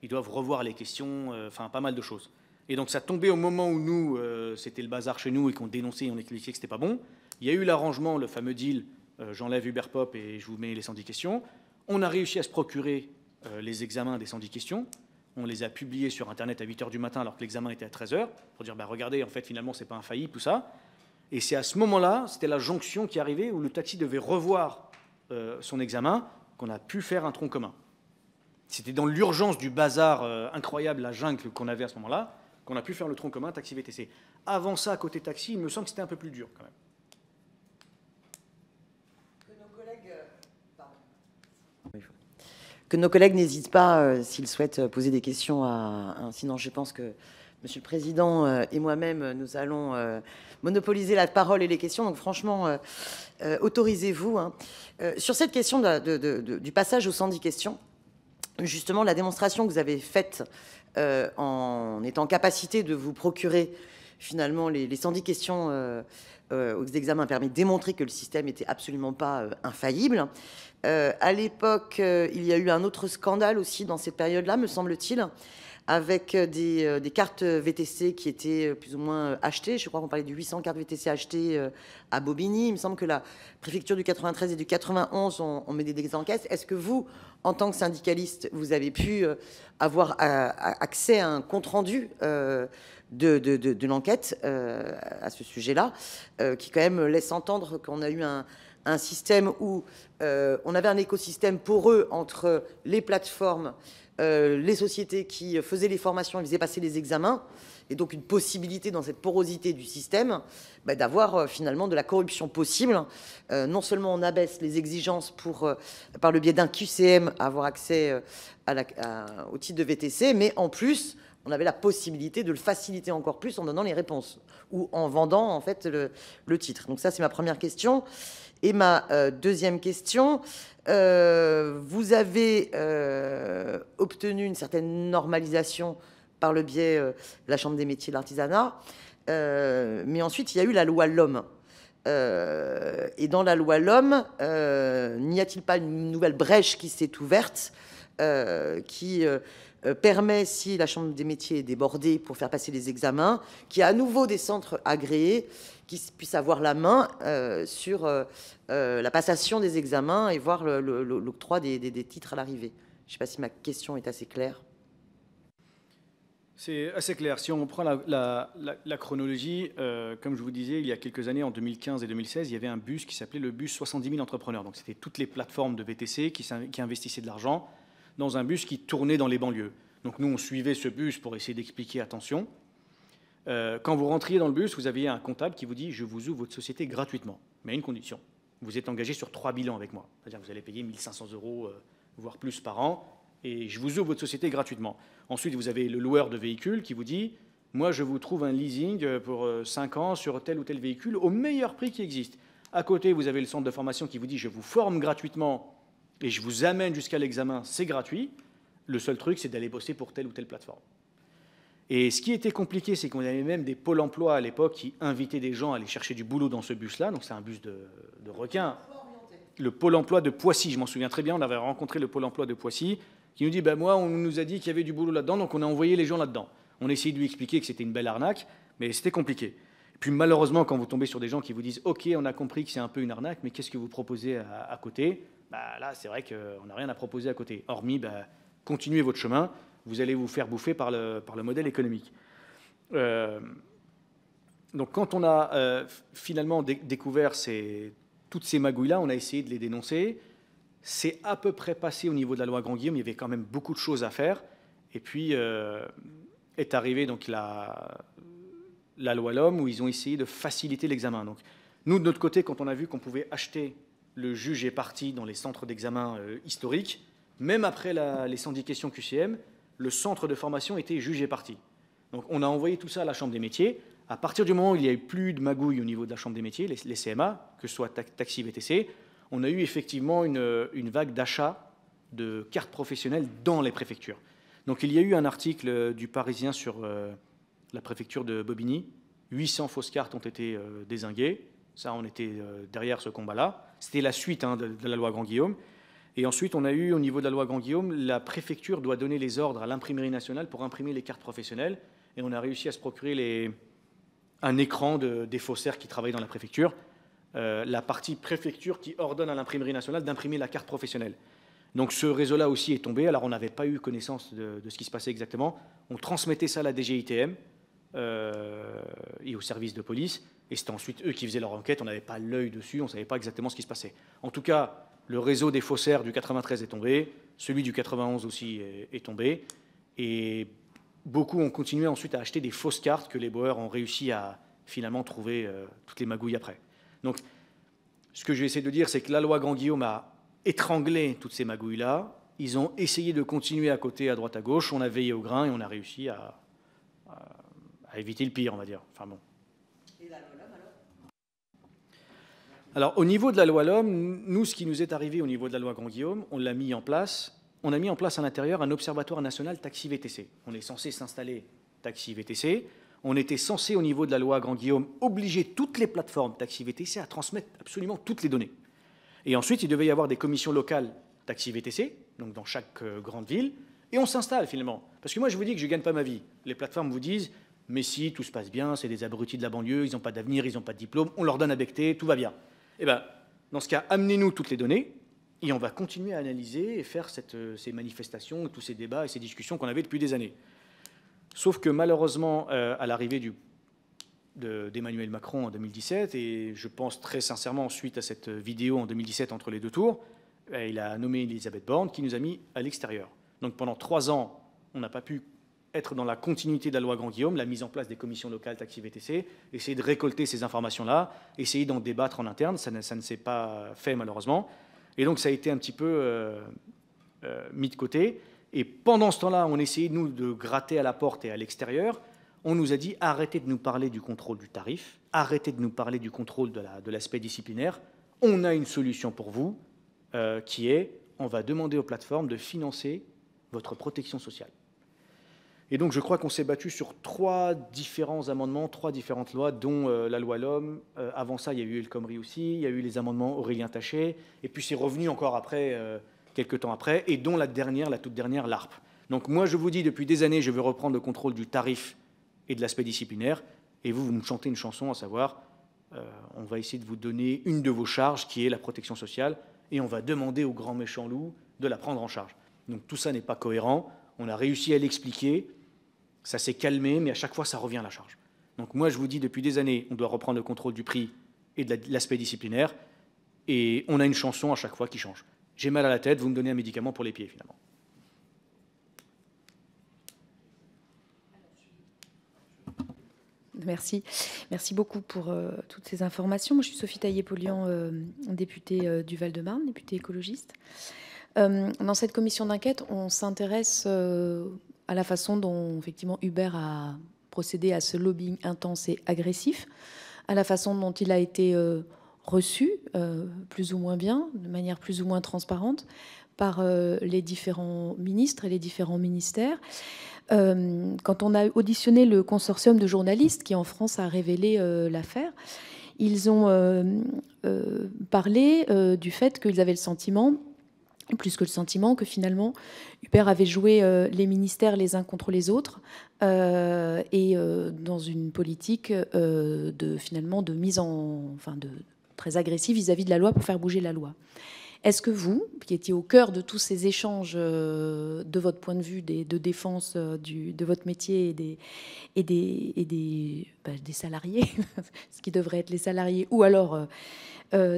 Ils doivent revoir les questions, enfin pas mal de choses. Et donc ça tombait au moment où nous, c'était le bazar chez nous et qu'on dénonçait et on expliquait que c'était pas bon. Il y a eu l'arrangement, le fameux deal, j'enlève Hubert Pop et je vous mets les 110 questions. On a réussi à se procurer les examens des 110 questions. On les a publiés sur Internet à 8h du matin alors que l'examen était à 13h, pour dire, bah, regardez, en fait, finalement, c'est pas infaillible, tout ça. Et c'est à ce moment-là, c'était la jonction qui arrivait où le taxi devait revoir son examen, qu'on a pu faire un tronc commun. C'était dans l'urgence du bazar incroyable, la jungle qu'on avait à ce moment-là, qu'on a pu faire le tronc commun taxi VTC. Avant ça, côté taxi, il me semble que c'était un peu plus dur quand même. Que nos collègues n'hésitent pas, s'ils souhaitent poser des questions sinon je pense que Monsieur le Président et moi-même, nous allons monopoliser la parole et les questions. Donc franchement, autorisez-vous. Hein. Sur cette question du passage aux 110 questions, justement, la démonstration que vous avez faite en étant en capacité de vous procurer finalement les 110 questions aux examens permet de démontrer que le système n'était absolument pas infaillible. À l'époque, il y a eu un autre scandale aussi dans cette période-là, me semble-t-il, avec des cartes VTC qui étaient plus ou moins achetées. Je crois qu'on parlait de 800 cartes VTC achetées à Bobigny. Il me semble que la préfecture du 93 et du 91 ont mené des enquêtes. Est-ce que vous, en tant que syndicaliste, vous avez pu avoir accès à un compte-rendu de l'enquête à ce sujet-là, qui quand même laisse entendre qu'on a eu un système où on avait un écosystème poreux entre les plateformes, les sociétés qui faisaient les formations et faisaient passer les examens, et donc une possibilité dans cette porosité du système d'avoir finalement de la corruption possible. Non seulement on abaisse les exigences pour, par le biais d'un QCM, avoir accès au titre de VTC, mais en plus, on avait la possibilité de le faciliter encore plus en donnant les réponses ou en vendant en fait le titre. Donc ça, c'est ma première question. Et ma deuxième question, vous avez obtenu une certaine normalisation par le biais de la Chambre des métiers de l'artisanat, mais ensuite il y a eu la loi Lhomme. Et dans la loi Lhomme, n'y a-t-il pas une nouvelle brèche qui s'est ouverte qui permet, si la Chambre des métiers est débordée pour faire passer les examens, qu'il y a à nouveau des centres agréés qui puissent avoir la main sur la passation des examens et voir l'octroi des titres à l'arrivée. Je ne sais pas si ma question est assez claire. C'est assez clair. Si on prend la chronologie, comme je vous disais, il y a quelques années, en 2015 et 2016, il y avait un bus qui s'appelait le bus 70 000 entrepreneurs. Donc c'était toutes les plateformes de VTC qui investissaient de l'argent dans un bus qui tournait dans les banlieues. Donc nous, on suivait ce bus pour essayer d'expliquer, attention. Quand vous rentriez dans le bus, vous aviez un comptable qui vous dit « Je vous ouvre votre société gratuitement, mais à une condition. Vous êtes engagé sur 3 bilans avec moi. C'est-à-dire que vous allez payer 1 500 €, voire plus par an, et je vous ouvre votre société gratuitement. Ensuite, vous avez le loueur de véhicules qui vous dit « Moi, je vous trouve un leasing pour 5 ans sur tel ou tel véhicule au meilleur prix qui existe. » À côté, vous avez le centre de formation qui vous dit « Je vous forme gratuitement et je vous amène jusqu'à l'examen, c'est gratuit. Le seul truc, c'est d'aller bosser pour telle ou telle plateforme. » Et ce qui était compliqué, c'est qu'on avait même des pôles emploi à l'époque qui invitaient des gens à aller chercher du boulot dans ce bus-là. Donc c'est un bus de requins. Le pôle emploi de Poissy, je m'en souviens très bien, on avait rencontré le pôle emploi de Poissy qui nous dit « Moi, on nous a dit qu'il y avait du boulot là-dedans, donc on a envoyé les gens là-dedans. » On a essayé de lui expliquer que c'était une belle arnaque, mais c'était compliqué. Et puis malheureusement, quand vous tombez sur des gens qui vous disent « Ok, on a compris que c'est un peu une arnaque, mais qu'est-ce que vous proposez à côté ?» Là, c'est vrai qu'on n'a rien à proposer à côté, hormis continuez votre chemin, vous allez vous faire bouffer par le modèle économique. Donc quand on a finalement découvert toutes ces magouilles-là, on a essayé de les dénoncer. C'est à peu près passé au niveau de la loi Grand-Guillaume, il y avait quand même beaucoup de choses à faire. Et puis est arrivée donc la loi Lhomme, où ils ont essayé de faciliter l'examen. Donc nous, de notre côté, quand on a vu qu'on pouvait acheter le juge et partie dans les centres d'examen historiques, même après les 110 questions QCM, le centre de formation était juge et partie. Donc on a envoyé tout ça à la Chambre des métiers. À partir du moment où il n'y a eu plus de magouilles au niveau de la Chambre des métiers, les CMA, que ce soit taxi, VTC, on a eu effectivement une vague d'achat de cartes professionnelles dans les préfectures. Donc il y a eu un article du Parisien sur la préfecture de Bobigny, 800 fausses cartes ont été dézinguées. Ça, on était derrière ce combat-là. C'était la suite de la loi Grand-Guillaume. Et ensuite, on a eu, au niveau de la loi Grand-Guillaume, la préfecture doit donner les ordres à l'imprimerie nationale pour imprimer les cartes professionnelles. Et on a réussi à se procurer un écran des faussaires qui travaillent dans la préfecture. La partie préfecture qui ordonne à l'imprimerie nationale d'imprimer la carte professionnelle. Donc ce réseau-là aussi est tombé. Alors on n'avait pas eu connaissance de ce qui se passait exactement. On transmettait ça à la DGITM et au service de police. Et c'était ensuite eux qui faisaient leur enquête. On n'avait pas l'œil dessus, on ne savait pas exactement ce qui se passait. En tout cas, le réseau des faussaires du 93 est tombé. Celui du 91 aussi est tombé. Et beaucoup ont continué ensuite à acheter des fausses cartes que les baueurs ont réussi à finalement trouver toutes les magouilles après. Donc, ce que je vais essayer de dire, c'est que la loi Grand-Guillaume a étranglé toutes ces magouilles-là. Ils ont essayé de continuer à côté, à droite, à gauche. On a veillé au grain et on a réussi à éviter le pire, on va dire. Enfin bon. Et la loi LOM, alors, au niveau de la loi LOM, nous, ce qui nous est arrivé au niveau de la loi Grand-Guillaume, on l'a mis en place. On a mis en place à l'intérieur un observatoire national taxi-VTC. On est censé s'installer taxi-VTC. On était censé, au niveau de la loi Grand-Guillaume, obliger toutes les plateformes taxi-VTC à transmettre absolument toutes les données. Et ensuite, il devait y avoir des commissions locales taxi-VTC, donc dans chaque grande ville, et on s'installe finalement. Parce que moi, je vous dis que je ne gagne pas ma vie. Les plateformes vous disent, mais si, tout se passe bien, c'est des abrutis de la banlieue, ils n'ont pas d'avenir, ils n'ont pas de diplôme, on leur donne à becter, tout va bien. Eh bien, dans ce cas, amenez-nous toutes les données, et on va continuer à analyser et faire ces manifestations, tous ces débats et ces discussions qu'on avait depuis des années. Sauf que malheureusement, à l'arrivée d'Emmanuel Macron en 2017, et je pense très sincèrement suite à cette vidéo en 2017 entre les deux tours, il a nommé Elisabeth Borne qui nous a mis à l'extérieur. Donc pendant 3 ans, on n'a pas pu être dans la continuité de la loi Grand-Guillaume, la mise en place des commissions locales taxi-VTC, essayer de récolter ces informations-là, essayer d'en débattre en interne, ça ne s'est pas fait malheureusement. Et donc ça a été un petit peu mis de côté. Et pendant ce temps-là, on essayait, nous, de gratter à la porte et à l'extérieur. On nous a dit, arrêtez de nous parler du contrôle du tarif, arrêtez de nous parler du contrôle de l'aspect disciplinaire. On a une solution pour vous, qui est, on va demander aux plateformes de financer votre protection sociale. Et donc, je crois qu'on s'est battu sur 3 différents amendements, 3 différentes lois, dont la loi LOM. Avant ça, il y a eu El Khomri aussi, il y a eu les amendements Aurélien Taché, et puis c'est revenu encore après... quelques temps après, et dont la toute dernière, l'ARP. Donc moi, je vous dis, depuis des années, je veux reprendre le contrôle du tarif et de l'aspect disciplinaire, et vous me chantez une chanson, à savoir, on va essayer de vous donner une de vos charges, qui est la protection sociale, et on va demander au grand méchant loup de la prendre en charge. Donc tout ça n'est pas cohérent, on a réussi à l'expliquer, ça s'est calmé, mais à chaque fois, ça revient à la charge. Donc moi, je vous dis, depuis des années, on doit reprendre le contrôle du prix et de l'aspect disciplinaire, et on a une chanson à chaque fois qui change. J'ai mal à la tête, vous me donnez un médicament pour les pieds, finalement. Merci. Merci beaucoup pour toutes ces informations. Moi, je suis Sophie Taillé-Polian, députée du Val-de-Marne, députée écologiste. Dans cette commission d'enquête, on s'intéresse à la façon dont, effectivement, Uber a procédé à ce lobbying intense et agressif, à la façon dont il a été... reçu, plus ou moins bien, de manière plus ou moins transparente, par les différents ministres et les différents ministères. Quand on a auditionné le consortium de journalistes qui, en France, a révélé l'affaire, ils ont parlé du fait qu'ils avaient le sentiment, plus que le sentiment, que finalement, Uber avait joué les ministères les uns contre les autres et dans une politique de mise en... très agressif vis-à-vis de la loi pour faire bouger la loi. Est-ce que vous, qui étiez au cœur de tous ces échanges de votre point de vue de défense de votre métier et des salariés, ce qui devrait être les salariés, ou alors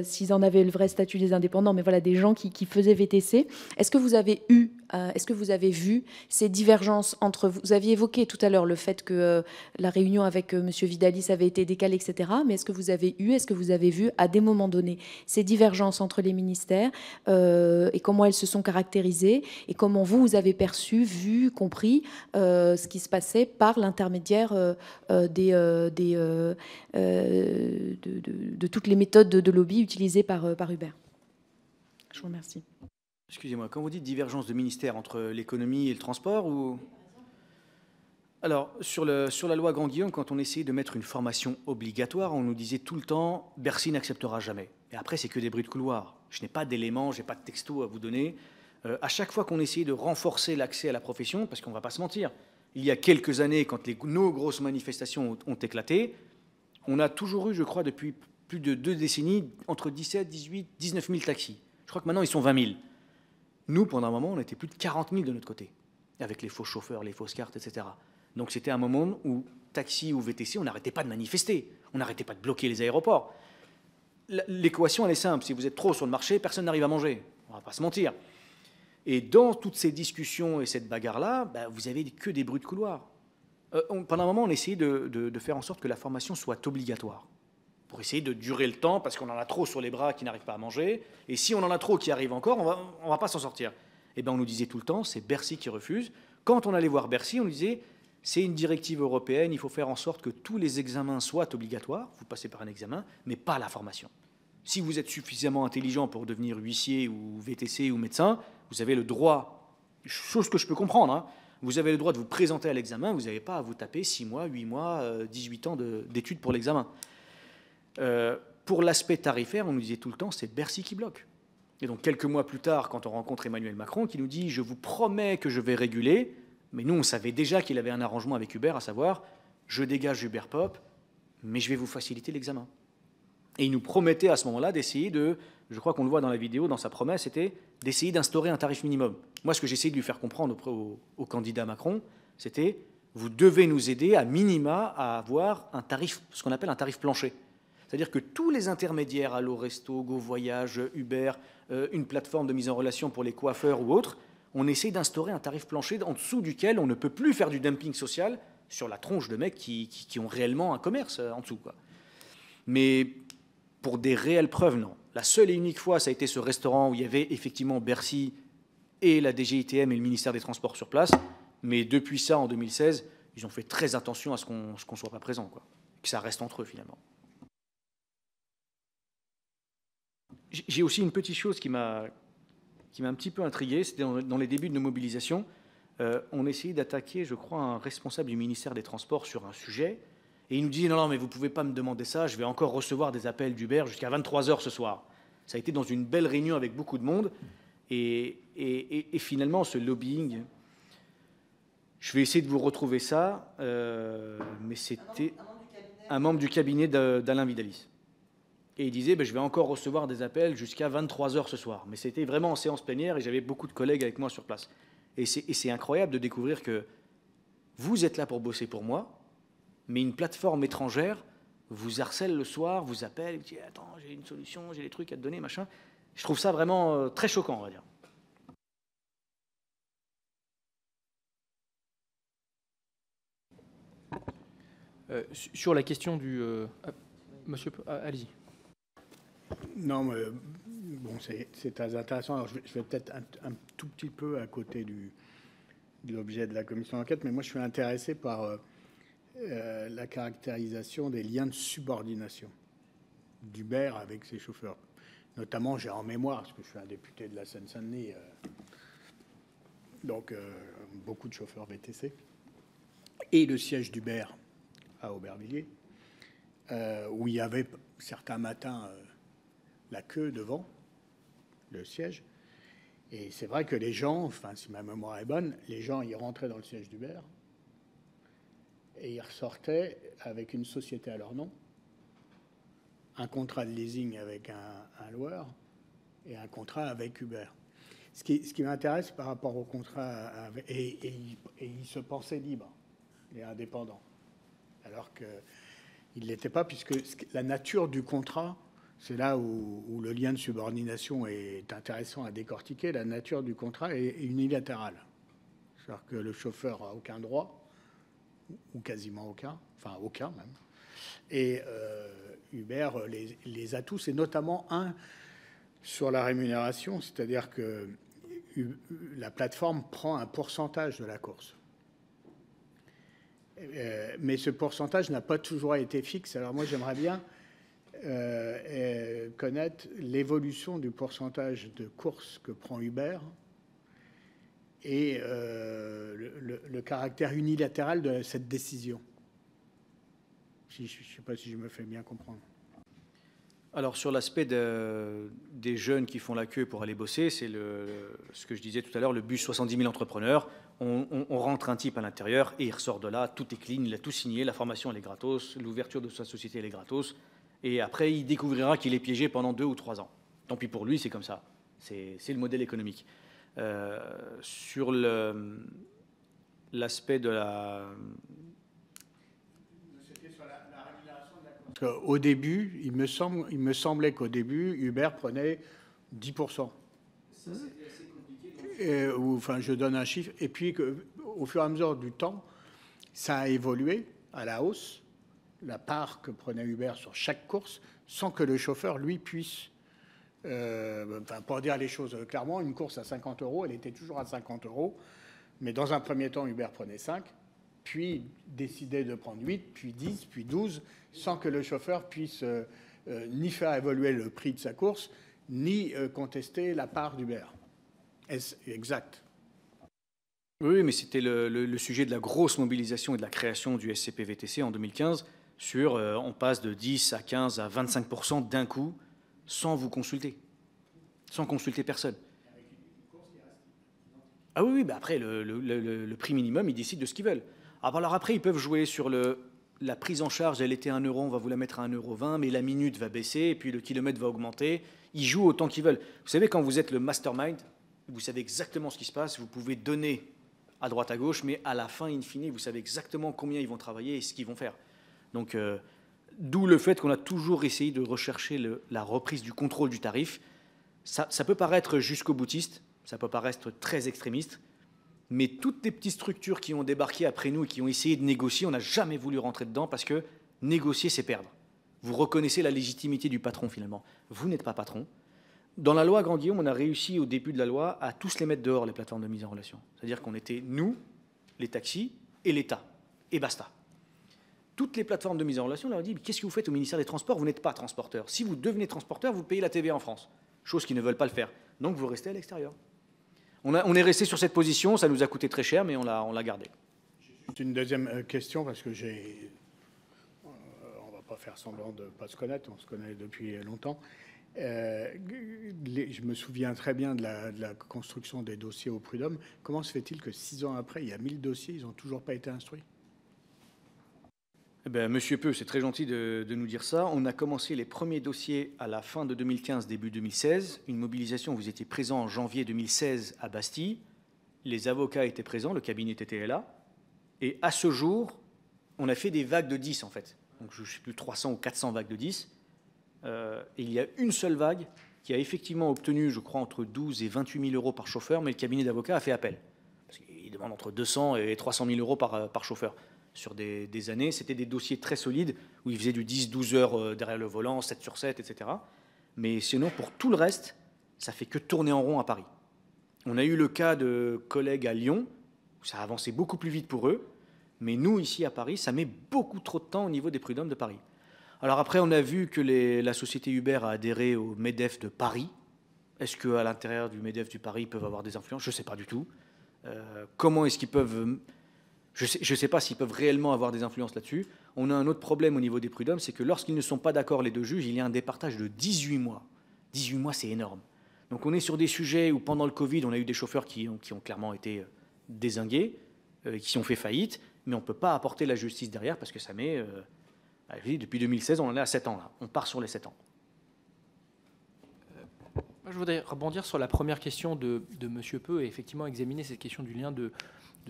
s'ils en avaient le vrai statut des indépendants, mais voilà, des gens qui faisaient VTC, est-ce que vous avez vu ces divergences entre vous aviez évoqué tout à l'heure le fait que la réunion avec M. Vidalis avait été décalée, etc. Mais est-ce que vous avez vu à des moments donnés ces divergences entre les ministères et comment elles se sont caractérisées et comment vous avez perçu, vu, compris ce qui se passait par l'intermédiaire de toutes les méthodes de lobby utilisées par Uber? Je vous remercie. Excusez-moi, quand vous dites divergence de ministère entre l'économie et le transport, ou... Alors, sur la loi Grand-Guillaume, quand on essayait de mettre une formation obligatoire, on nous disait tout le temps « Bercy n'acceptera jamais ». Et après, c'est que des bruits de couloir. Je n'ai pas d'éléments, je n'ai pas de texto à vous donner. À chaque fois qu'on essayait de renforcer l'accès à la profession, parce qu'on ne va pas se mentir, il y a quelques années, quand nos grosses manifestations ont éclaté, on a toujours eu, je crois, depuis plus de 2 décennies, entre 17, 18, 19 000 taxis. Je crois que maintenant, ils sont 20 000. Nous, pendant un moment, on était plus de 40 000 de notre côté, avec les faux chauffeurs, les fausses cartes, etc. Donc c'était un moment où, taxi ou VTC, on n'arrêtait pas de manifester, on n'arrêtait pas de bloquer les aéroports. L'équation, elle est simple. Si vous êtes trop sur le marché, personne n'arrive à manger. On ne va pas se mentir. Et dans toutes ces discussions et cette bagarre-là, vous n'avez que des bruits de couloir. Pendant un moment, on essayait de faire en sorte que la formation soit obligatoire, pour essayer de durer le temps, parce qu'on en a trop sur les bras qui n'arrivent pas à manger. Et si on en a trop qui arrivent encore, on ne va pas s'en sortir. Et bien, on nous disait tout le temps, c'est Bercy qui refuse. Quand on allait voir Bercy, on nous disait, c'est une directive européenne, il faut faire en sorte que tous les examens soient obligatoires. Vous passez par un examen, mais pas la formation. Si vous êtes suffisamment intelligent pour devenir huissier ou VTC ou médecin, vous avez le droit, chose que je peux comprendre, hein, vous avez le droit de vous présenter à l'examen, vous n'avez pas à vous taper 6 mois, 8 mois, 18 ans d'études pour l'examen. Pour l'aspect tarifaire, on nous disait tout le temps, c'est Bercy qui bloque. Et donc quelques mois plus tard, quand on rencontre Emmanuel Macron, qui nous dit « je vous promets que je vais réguler », mais nous, on savait déjà qu'il avait un arrangement avec Uber, à savoir « je dégage Uber Pop, mais je vais vous faciliter l'examen ». Et il nous promettait à ce moment-là d'essayer de, je crois qu'on le voit dans la vidéo, dans sa promesse, c'était d'essayer d'instaurer un tarif minimum. Moi, ce que j'essayais de lui faire comprendre au candidat Macron, c'était vous devez nous aider à minima à avoir un tarif, ce qu'on appelle un tarif plancher. C'est-à-dire que tous les intermédiaires, Allo Resto, Go Voyage, Uber, une plateforme de mise en relation pour les coiffeurs ou autres, on essaie d'instaurer un tarif plancher en dessous duquel on ne peut plus faire du dumping social sur la tronche de mecs qui ont réellement un commerce en dessous, quoi. Mais pour des réelles preuves, non. La seule et unique fois, ça a été ce restaurant où il y avait effectivement Bercy et la DGITM et le ministère des Transports sur place. Mais depuis ça, en 2016, ils ont fait très attention à ce qu'on ne soit pas présent, quoi. Que ça reste entre eux, finalement. J'ai aussi une petite chose qui m'a un petit peu intrigué. C'était dans les débuts de nos mobilisations. On essayait d'attaquer, je crois, un responsable du ministère des Transports sur un sujet. Et il nous disait, non, mais vous ne pouvez pas me demander ça, je vais encore recevoir des appels d'Uber jusqu'à 23 h ce soir. Ça a été dans une belle réunion avec beaucoup de monde. Et finalement, ce lobbying, je vais essayer de vous retrouver ça, mais c'était un membre du cabinet d'Alain Vidalis. Et il disait, je vais encore recevoir des appels jusqu'à 23 h ce soir. Mais c'était vraiment en séance plénière et j'avais beaucoup de collègues avec moi sur place. Et c'est incroyable de découvrir que vous êtes là pour bosser pour moi, mais une plateforme étrangère vous harcèle le soir, vous appelle, vous dit « Attends, j'ai une solution, j'ai des trucs à te donner, machin ». Je trouve ça vraiment très choquant, on va dire. Sur la question du... monsieur, allez-y. Non, mais bon, c'est très intéressant. Alors, je vais peut-être un tout petit peu à côté de l'objet de la commission d'enquête, mais moi, je suis intéressé par la caractérisation des liens de subordination d'Uber avec ses chauffeurs. Notamment, j'ai en mémoire, parce que je suis un député de la Seine-Saint-Denis, donc beaucoup de chauffeurs VTC, et le siège d'Uber à Aubervilliers, où il y avait certains matins la queue devant le siège. Et c'est vrai que les gens, enfin, si ma mémoire est bonne, les gens y rentraient dans le siège d'Uber et ils ressortaient avec une société à leur nom, un contrat de leasing avec un loueur et un contrat avec Uber. Ce qui m'intéresse par rapport au contrat, et ils se pensaient libres et indépendants, alors qu'ils ne l'étaient pas, puisque la nature du contrat, c'est là où le lien de subordination est intéressant à décortiquer. La nature du contrat est unilatérale. C'est-à-dire que le chauffeur n'a aucun droit, ou quasiment aucun, enfin aucun même. Et Uber les a tous, et notamment un sur la rémunération, c'est-à-dire que la plateforme prend un pourcentage de la course. Mais ce pourcentage n'a pas toujours été fixe. Alors moi, j'aimerais bien connaître l'évolution du pourcentage de courses que prend Uber et le caractère unilatéral de cette décision. Je ne sais pas si je me fais bien comprendre. Alors sur l'aspect des jeunes qui font la queue pour aller bosser, c'est ce que je disais tout à l'heure, le bus 70 000 entrepreneurs. On rentre un type à l'intérieur et il ressort de là, tout est clean, il a tout signé, la formation elle est gratos, l'ouverture de sa société elle est gratos. Et après il découvrira qu'il est piégé pendant 2 ou 3 ans. Tant pis pour lui, c'est comme ça. C'est le modèle économique. Sur l'aspect de la... Au début, il me semblait qu'au début, Uber prenait 10%. Ça, c'était assez compliqué. Enfin, je donne un chiffre. Et puis, au fur et à mesure du temps, ça a évolué à la hausse, la part que prenait Uber sur chaque course, sans que le chauffeur, lui, puisse... pour dire les choses clairement, une course à 50 €, elle était toujours à 50 €. Mais dans un premier temps, Uber prenait 5, puis décidait de prendre 8, puis 10, puis 12, sans que le chauffeur puisse ni faire évoluer le prix de sa course, ni contester la part d'Uber. Est-ce exact? Oui, mais c'était le sujet de la grosse mobilisation et de la création du SCPVTC en 2015 sur on passe de 10 à 15 à 25% d'un coup sans vous consulter, sans consulter personne. Ah oui, bah après, le prix minimum, ils décident de ce qu'ils veulent. Alors après, ils peuvent jouer sur la prise en charge, elle était à 1 €, on va vous la mettre à 1,20 €, mais la minute va baisser, et puis le kilomètre va augmenter. Ils jouent autant qu'ils veulent. Vous savez, quand vous êtes le mastermind, vous savez exactement ce qui se passe, vous pouvez donner à droite à gauche, mais à la fin, in fine, vous savez exactement combien ils vont travailler et ce qu'ils vont faire. Donc, d'où le fait qu'on a toujours essayé de rechercher la reprise du contrôle du tarif. Ça peut paraître jusqu'au boutiste, ça peut paraître très extrémiste, mais toutes les petites structures qui ont débarqué après nous et qui ont essayé de négocier, on n'a jamais voulu rentrer dedans parce que négocier, c'est perdre. Vous reconnaissez la légitimité du patron finalement. Vous n'êtes pas patron. Dans la loi Grand-Guillaume, on a réussi au début de la loi à tous les mettre dehors, les plateformes de mise en relation. C'est-à-dire qu'on était nous, les taxis et l'État. Et basta. Toutes les plateformes de mise en relation, on leur dit « Qu'est-ce que vous faites au ministère des Transports? Vous n'êtes pas transporteur. Si vous devenez transporteur, vous payez la TVA en France. » Chose qu'ils ne veulent pas le faire. Donc vous restez à l'extérieur. On est resté sur cette position, ça nous a coûté très cher, mais on l'a gardé. C'est une deuxième question, parce que on ne va pas faire semblant de ne pas se connaître, on se connaît depuis longtemps. Je me souviens très bien de la construction des dossiers au prud'homme. Comment se fait-il que 6 ans après, il y a 1000 dossiers, ils n'ont toujours pas été instruits? Eh bien, Monsieur Peu, c'est très gentil de nous dire ça. On a commencé les premiers dossiers à la fin de 2015, début 2016. Une mobilisation, vous étiez présent en janvier 2016 à Bastille. Les avocats étaient présents, le cabinet était là. Et à ce jour, on a fait des vagues de 10 en fait. Donc je ne sais plus, 300 ou 400 vagues de 10. Et il y a une seule vague qui a effectivement obtenu, je crois, entre 12 et 28 000 € par chauffeur, mais le cabinet d'avocats a fait appel. Parce qu'il demande entre 200 et 300 000 € par chauffeur. Sur des années, c'était des dossiers très solides où ils faisaient du 10-12 heures derrière le volant, 7 sur 7, etc. Mais sinon, pour tout le reste, ça fait que tourner en rond à Paris. On a eu le cas de collègues à Lyon, où ça a avancé beaucoup plus vite pour eux, mais nous, ici à Paris, ça met beaucoup trop de temps au niveau des prud'hommes de Paris. Alors après, on a vu que la société Uber a adhéré au MEDEF de Paris. Est-ce qu'à l'intérieur du MEDEF du Paris, ils peuvent avoir des influences? Je ne sais pas du tout. Comment est-ce qu'ils peuvent... Je ne sais pas s'ils peuvent réellement avoir des influences là-dessus. On a un autre problème au niveau des prud'hommes, c'est que lorsqu'ils ne sont pas d'accord, les deux juges, il y a un départage de 18 mois. 18 mois, c'est énorme. Donc on est sur des sujets où pendant le Covid, on a eu des chauffeurs qui ont clairement été dézingués, qui ont fait faillite, mais on ne peut pas apporter la justice derrière parce que ça met... depuis 2016, on en est à 7 ans. Là. On part sur les 7 ans. Moi, je voudrais rebondir sur la première question de M. Peu et effectivement examiner cette question du lien de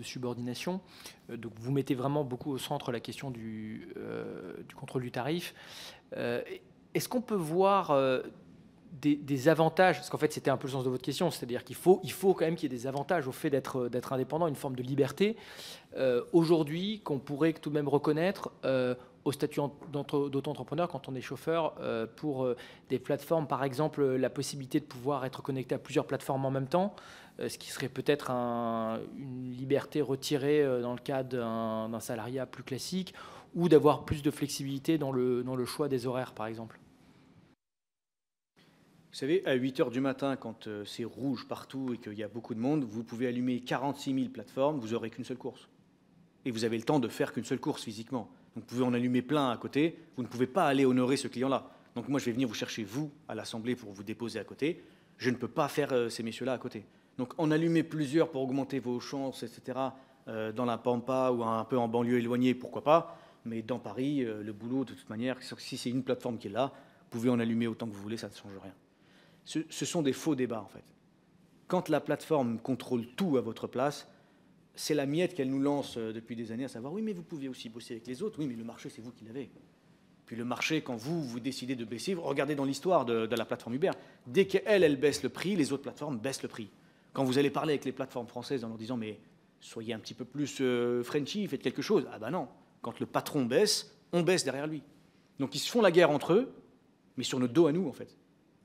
subordination. Donc vous mettez vraiment beaucoup au centre la question du contrôle du tarif. Est-ce qu'on peut voir des avantages, parce qu'en fait c'était un peu le sens de votre question, c'est-à-dire qu'il faut quand même qu'il y ait des avantages au fait d'être indépendant, une forme de liberté, aujourd'hui qu'on pourrait tout de même reconnaître au statut d'auto-entrepreneur quand on est chauffeur, pour des plateformes, par exemple la possibilité de pouvoir être connecté à plusieurs plateformes en même temps, ce qui serait peut-être une liberté retirée dans le cadre d'un salariat plus classique, ou d'avoir plus de flexibilité dans le choix des horaires, par exemple. Vous savez, à 8 h du matin, quand c'est rouge partout et qu'il y a beaucoup de monde, vous pouvez allumer 46 000 plateformes, vous n'aurez qu'une seule course. Et vous avez le temps de faire qu'une seule course physiquement. Donc vous pouvez en allumer plein à côté, vous ne pouvez pas aller honorer ce client-là. Donc moi, je vais venir vous chercher, vous, à l'Assemblée pour vous déposer à côté. Je ne peux pas faire ces messieurs-là à côté. Donc en allumer plusieurs pour augmenter vos chances, etc., dans la Pampa ou un peu en banlieue éloignée, pourquoi pas. Mais dans Paris, le boulot, de toute manière, si c'est une plateforme qui est là, vous pouvez en allumer autant que vous voulez, ça ne change rien. Ce sont des faux débats, en fait. Quand la plateforme contrôle tout à votre place, c'est la miette qu'elle nous lance depuis des années, à savoir, oui, mais vous pouvez aussi bosser avec les autres. Oui, mais le marché, c'est vous qui l'avez. Puis le marché, quand vous décidez de baisser, regardez dans l'histoire de la plateforme Uber, dès qu'elle baisse le prix, les autres plateformes baissent le prix. Quand vous allez parler avec les plateformes françaises en leur disant, mais soyez un petit peu plus Frenchy, faites quelque chose. Ah ben non, quand le patron baisse, on baisse derrière lui. Donc ils se font la guerre entre eux, mais sur notre dos à nous, en fait.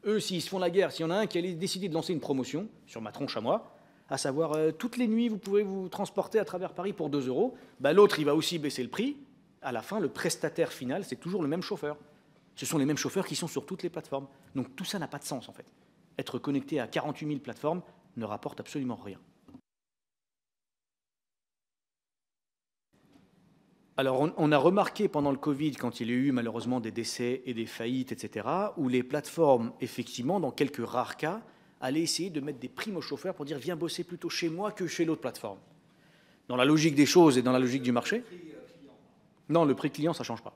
Eux, s'ils se font la guerre, s'il y en a un qui allait décider de lancer une promotion, sur ma tronche à moi, à savoir, toutes les nuits, vous pouvez vous transporter à travers Paris pour 2 €, bah, l'autre, il va aussi baisser le prix. À la fin, le prestataire final, c'est toujours le même chauffeur. Ce sont les mêmes chauffeurs qui sont sur toutes les plateformes. Donc tout ça n'a pas de sens, en fait. Être connecté à 48 000 plateformes ne rapporte absolument rien. Alors, on a remarqué pendant le Covid, quand il y a eu malheureusement des décès et des faillites, etc., où les plateformes, effectivement, dans quelques rares cas, allaient essayer de mettre des primes aux chauffeurs pour dire « viens bosser plutôt chez moi que chez l'autre plateforme ». Dans la logique des choses et dans la logique du marché, non, le prix client, ça ne change pas.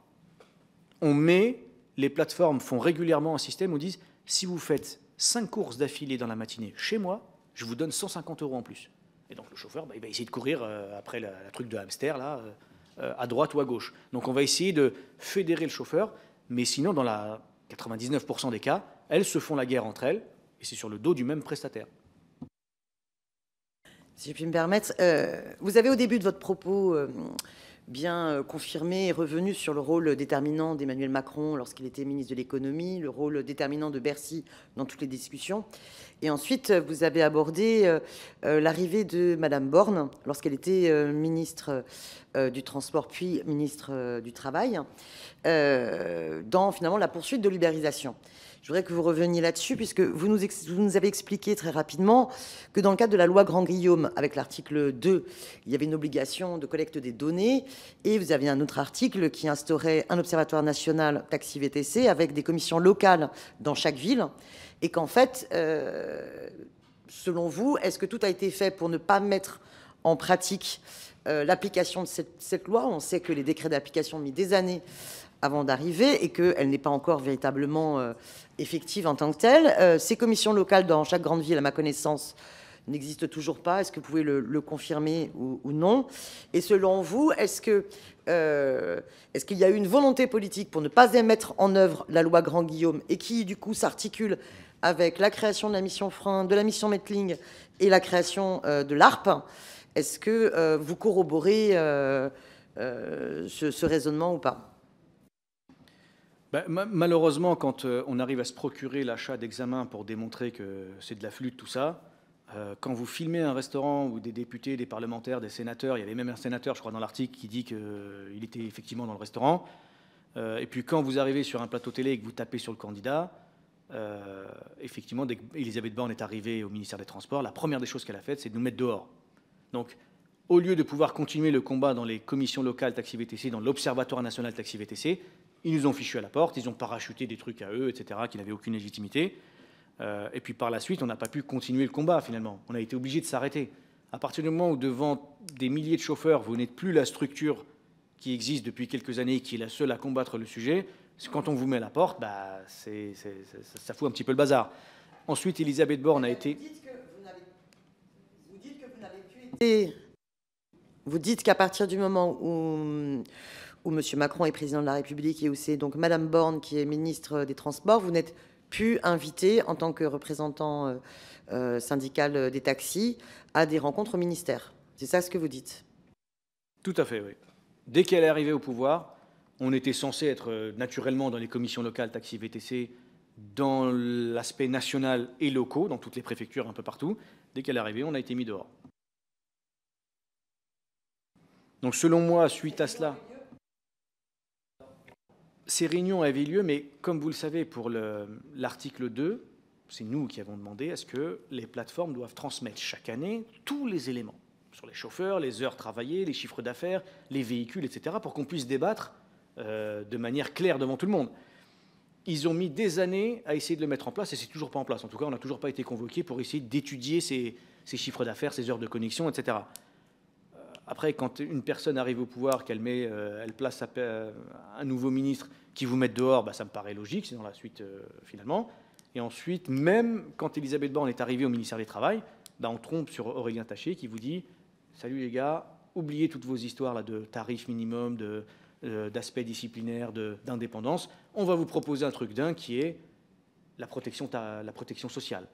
Les plateformes font régulièrement un système où ils disent « si vous faites 5 courses d'affilée dans la matinée chez moi, je vous donne 150 € en plus ». Et donc le chauffeur, il va essayer de courir après la truc de hamster, là, à droite ou à gauche. Donc on va essayer de fédérer le chauffeur, mais sinon, dans la 99% des cas, elles se font la guerre entre elles, et c'est sur le dos du même prestataire. Si je puis me permettre, vous avez au début de votre propos bien confirmé et revenu sur le rôle déterminant d'Emmanuel Macron lorsqu'il était ministre de l'économie, le rôle déterminant de Bercy dans toutes les discussions. Et ensuite, vous avez abordé l'arrivée de Madame Borne lorsqu'elle était ministre du Transport puis ministre du Travail dans finalement la poursuite de l'ubérisation. Je voudrais que vous reveniez là-dessus, puisque vous nous avez expliqué très rapidement que dans le cadre de la loi Grand-Guillaume, avec l'article 2, il y avait une obligation de collecte des données, et vous aviez un autre article qui instaurait un observatoire national taxi-VTC avec des commissions locales dans chaque ville, et qu'en fait, selon vous, est-ce que tout a été fait pour ne pas mettre en pratique l'application de cette loi? On sait que les décrets d'application ont mis des années avant d'arriver et qu'elle n'est pas encore véritablement effective en tant que telle. Ces commissions locales dans chaque grande ville, à ma connaissance, n'existent toujours pas. Est-ce que vous pouvez le confirmer ou non? Et selon vous, est-ce qu'il y a eu une volonté politique pour ne pas mettre en œuvre la loi Grand-Guillaume et qui, du coup, s'articule avec la création de la mission Frein, de la mission Mettling et la création de l'ARP? Est-ce que vous corroborez ce raisonnement ou pas? Malheureusement, quand on arrive à se procurer l'achat d'examens pour démontrer que c'est de la flûte, tout ça, quand vous filmez un restaurant où des députés, des parlementaires, des sénateurs, il y avait même un sénateur, je crois, dans l'article qui dit qu'il était effectivement dans le restaurant, et puis quand vous arrivez sur un plateau télé et que vous tapez sur le candidat, effectivement, dès qu'Elisabeth Borne est arrivée au ministère des Transports, la première des choses qu'elle a faites, c'est de nous mettre dehors. Donc, au lieu de pouvoir continuer le combat dans les commissions locales taxi-VTC, dans l'Observatoire national taxi-VTC, ils nous ont fichus à la porte, ils ont parachuté des trucs à eux, etc., qui n'avaient aucune légitimité. Et puis par la suite, on n'a pas pu continuer le combat, finalement. On a été obligé de s'arrêter. À partir du moment où, devant des milliers de chauffeurs, vous n'êtes plus la structure qui existe depuis quelques années, qui est la seule à combattre le sujet, quand on vous met à la porte, ça fout un petit peu le bazar. Ensuite, Elisabeth Borne a été... Vous dites qu'à partir du moment où M. Macron est président de la République et où c'est donc Mme Borne qui est ministre des Transports, vous n'êtes plus invité en tant que représentant syndical des taxis à des rencontres au ministère. C'est ça ce que vous dites? Tout à fait, oui. Dès qu'elle est arrivée au pouvoir, on était censé être naturellement dans les commissions locales taxi-VTC, dans l'aspect national et locaux, dans toutes les préfectures, un peu partout. Dès qu'elle est arrivée, on a été mis dehors. Donc selon moi, suite à cela, ces réunions avaient lieu, mais comme vous le savez, pour l'article 2, c'est nous qui avons demandé à ce que les plateformes doivent transmettre chaque année tous les éléments sur les chauffeurs, les heures travaillées, les chiffres d'affaires, les véhicules, etc., pour qu'on puisse débattre de manière claire devant tout le monde. Ils ont mis des années à essayer de le mettre en place et c'est toujours pas en place. En tout cas, on n'a toujours pas été convoqué pour essayer d'étudier ces chiffres d'affaires, ces heures de connexion, etc. Après, quand une personne arrive au pouvoir, qu'elle elle place un nouveau ministre qui vous met dehors, bah, ça me paraît logique, c'est dans la suite finalement. Et ensuite, même quand Elisabeth Borne est arrivée au ministère du Travail, bah, on trompe sur Aurélien Taché qui vous dit « Salut les gars, oubliez toutes vos histoires là, de tarifs minimum, d'aspect disciplinaire, d'indépendance. On va vous proposer un truc dingue qui est la protection sociale. »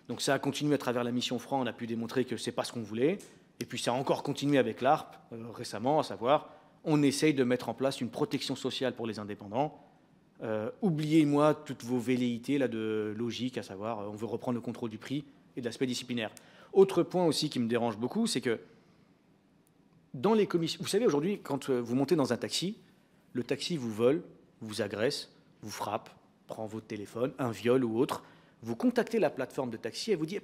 Donc ça a continué à travers la mission Franc, on a pu démontrer que ce n'est pas ce qu'on voulait. Et puis ça a encore continué avec l'ARPE récemment, à savoir, on essaye de mettre en place une protection sociale pour les indépendants. Oubliez-moi toutes vos velléités là, de logique, à savoir, on veut reprendre le contrôle du prix et de l'aspect disciplinaire. Autre point aussi qui me dérange beaucoup, c'est que dans les commissions... Vous savez, aujourd'hui, quand vous montez dans un taxi, le taxi vous vole, vous agresse, vous frappe, prend votre téléphone, un viol ou autre. Vous contactez la plateforme de taxi et vous dites